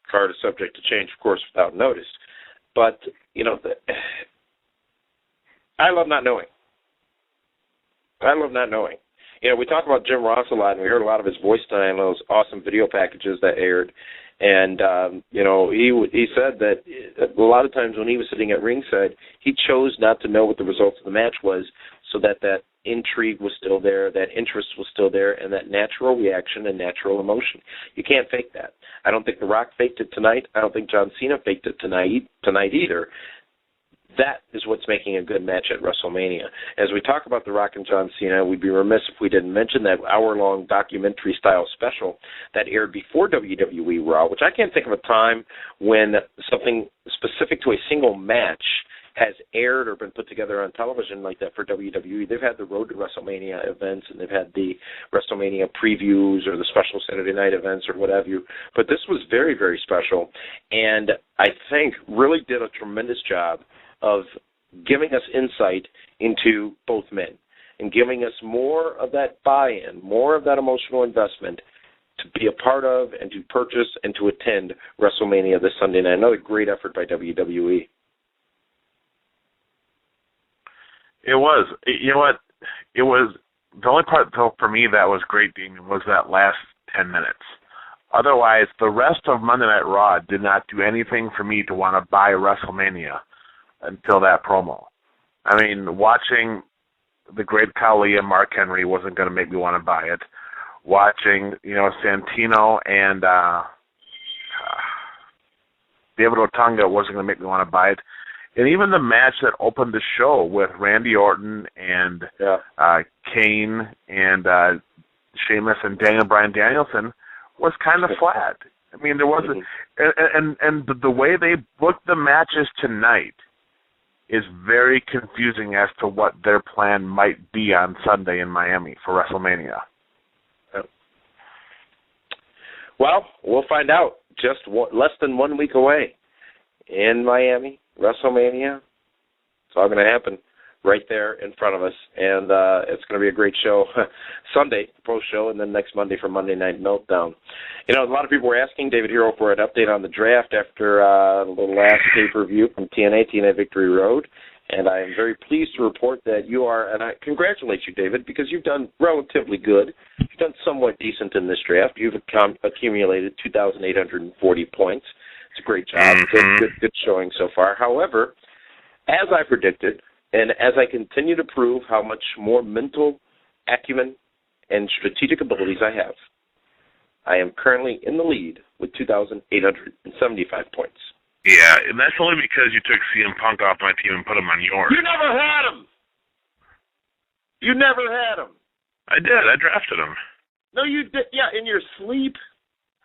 card is subject to change, of course, without notice. But, I love not knowing. We talk about Jim Ross a lot, and we heard a lot of his voice tonight on those awesome video packages that aired. And, he said that a lot of times when he was sitting at ringside, he chose not to know what the results of the match was so that intrigue was still there, that interest was still there, and that natural reaction and natural emotion. You can't fake that. I don't think The Rock faked it tonight. I don't think John Cena faked it tonight either. That is what's making a good match at WrestleMania. As we talk about The Rock and John Cena, we'd be remiss if we didn't mention that hour-long documentary-style special that aired before WWE RAW, which I can't think of a time when something specific to a single match has aired or been put together on television like that for WWE. They've had the Road to WrestleMania events, and they've had the WrestleMania previews or the special Saturday night events or what have you. But this was very, very special, and I think really did a tremendous job of giving us insight into both men and giving us more of that buy-in, more of that emotional investment to be a part of and to purchase and to attend WrestleMania this Sunday night. Another great effort by WWE. It was. You know what? It was the only part for me that was great, Damien, was that last 10 minutes. Otherwise, the rest of Monday Night Raw did not do anything for me to want to buy WrestleMania until that promo. I mean, watching the great Khali and Mark Henry wasn't going to make me want to buy it. Watching, Santino and David Otunga wasn't going to make me want to buy it. And even the match that opened the show with Randy Orton and Kane and Sheamus and Daniel Bryan Danielson was kind of flat. I mean, there wasn't, and the way they booked the matches tonight is very confusing as to what their plan might be on Sunday in Miami for WrestleMania. Well, we'll find out just less than 1 week away in Miami, WrestleMania. It's all going to happen right there in front of us, and it's going to be a great show Sunday, post-show, and then next Monday for Monday Night Meltdown. A lot of people were asking David Hero for an update on the draft after the last pay-per-view from TNA Victory Road, and I am very pleased to report that you are, and I congratulate you, David, because you've done relatively good. You've done somewhat decent in this draft. You've accumulated 2,840 points. It's a great job. Good showing so far. However, as I predicted, and as I continue to prove how much more mental acumen and strategic abilities I have, I am currently in the lead with 2,875 points. Yeah, and that's only because you took CM Punk off my team and put him on yours. You never had him! You never had him! I did. I drafted him. No, you did. Yeah, in your sleep.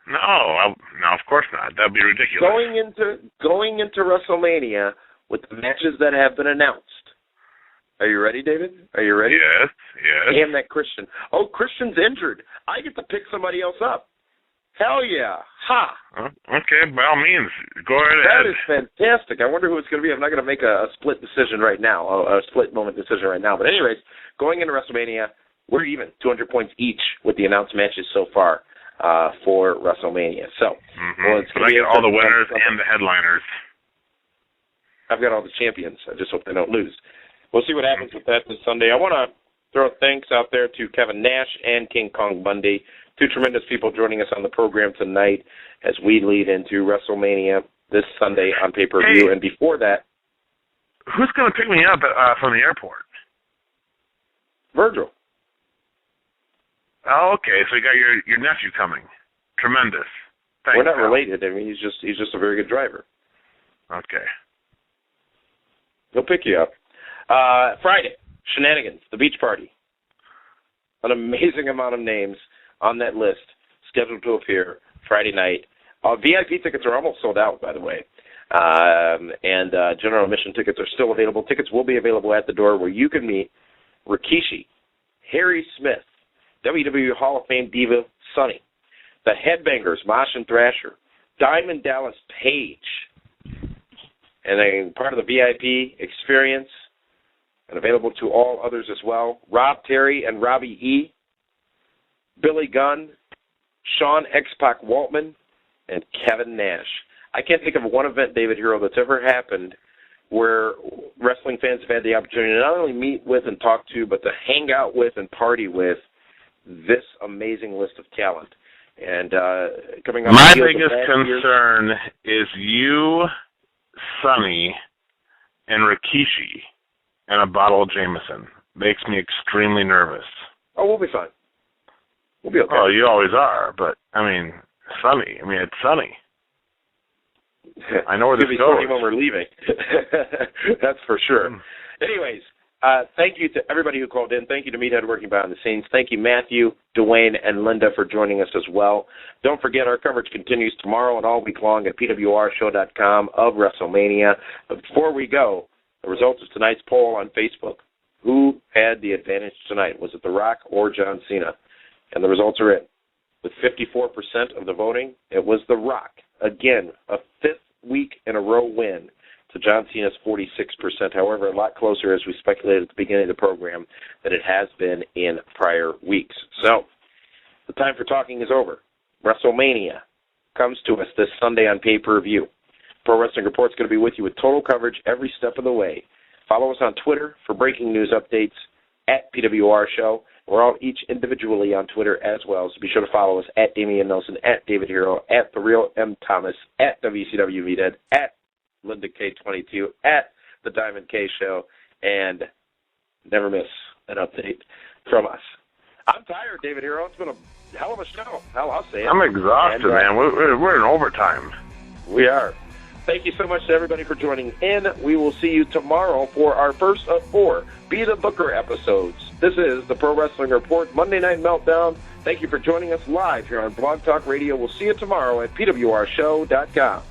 No, of course not. That'd be ridiculous. Going into WrestleMania with the matches that have been announced. Are you ready, David? Are you ready? Yes. Damn that Christian. Oh, Christian's injured. I get to pick somebody else up. Hell yeah. Ha! Okay, by all means, go right ahead. That is fantastic. I wonder who it's going to be. I'm not going to make a split decision right now, a split moment decision right now. But anyways, going into WrestleMania, we're even, 200 points each with the announced matches so far for WrestleMania. So, it's I get all the winners and the headliners. I've got all the champions. I just hope they don't lose. We'll see what happens with that this Sunday. I want to throw thanks out there to Kevin Nash and King Kong Bundy, two tremendous people joining us on the program tonight as we lead into WrestleMania this Sunday on pay-per-view. Hey, and before that, who's going to pick me up from the airport? Virgil. Oh, okay. So you got your nephew coming. Tremendous. Thanks, we're not pal. related. I mean, he's just a very good driver. Okay. He'll pick you up. Friday, Shenanigans, the beach party. An amazing amount of names on that list scheduled to appear Friday night. VIP tickets are almost sold out, by the way. And general admission tickets are still available. Tickets will be available at the door where you can meet Rikishi, Harry Smith, WWE Hall of Fame diva Sunny, the Headbangers, Mosh and Thrasher, Diamond Dallas Page, and then part of the VIP experience, and available to all others as well, Rob Terry and Robbie E., Billy Gunn, Sean X-Pac Waltman, and Kevin Nash. I can't think of one event, David Hero, that's ever happened where wrestling fans have had the opportunity to not only meet with and talk to, but to hang out with and party with this amazing list of talent. And coming up, my biggest concern is you, Sonny, and Rikishi, and a bottle of Jameson. Makes me extremely nervous. Oh, we'll be fine. We'll be okay. Oh, you always are, but, Sonny. It's Sonny. I know where this goes. When we're leaving. That's for sure. Anyways, thank you to everybody who called in. Thank you to Meathead working behind the scenes. Thank you, Matthew, Dwayne, and Linda for joining us as well. Don't forget, our coverage continues tomorrow and all week long at PWRshow.com of WrestleMania. But before we go, the results of tonight's poll on Facebook. Who had the advantage tonight? Was it The Rock or John Cena? And the results are in. With 54% of the voting, it was The Rock. Again, a 5th week in a row win to John Cena's 46%. However, a lot closer, as we speculated at the beginning of the program, than it has been in prior weeks. So, the time for talking is over. WrestleMania comes to us this Sunday on pay-per-view. Pro Wrestling Report's going to be with you with total coverage every step of the way. Follow us on Twitter for breaking news updates at PWR Show. We're all each individually on Twitter as well, so be sure to follow us at Damian Nelson, at David Hero, at The Real M. Thomas, at WCW VDead, at Linda K22, at The Diamond K Show, and never miss an update from us. I'm tired, David Hero. It's been a hell of a show. Hell, I'll say it. I'm exhausted, man. We're in overtime. We are. Thank you so much to everybody for joining in. We will see you tomorrow for our first of 4 Be the Booker episodes. This is the Pro Wrestling Report Monday Night Meltdown. Thank you for joining us live here on Blog Talk Radio. We'll see you tomorrow at PWRshow.com.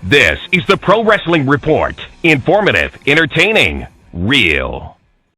This is the Pro Wrestling Report. Informative, entertaining, real.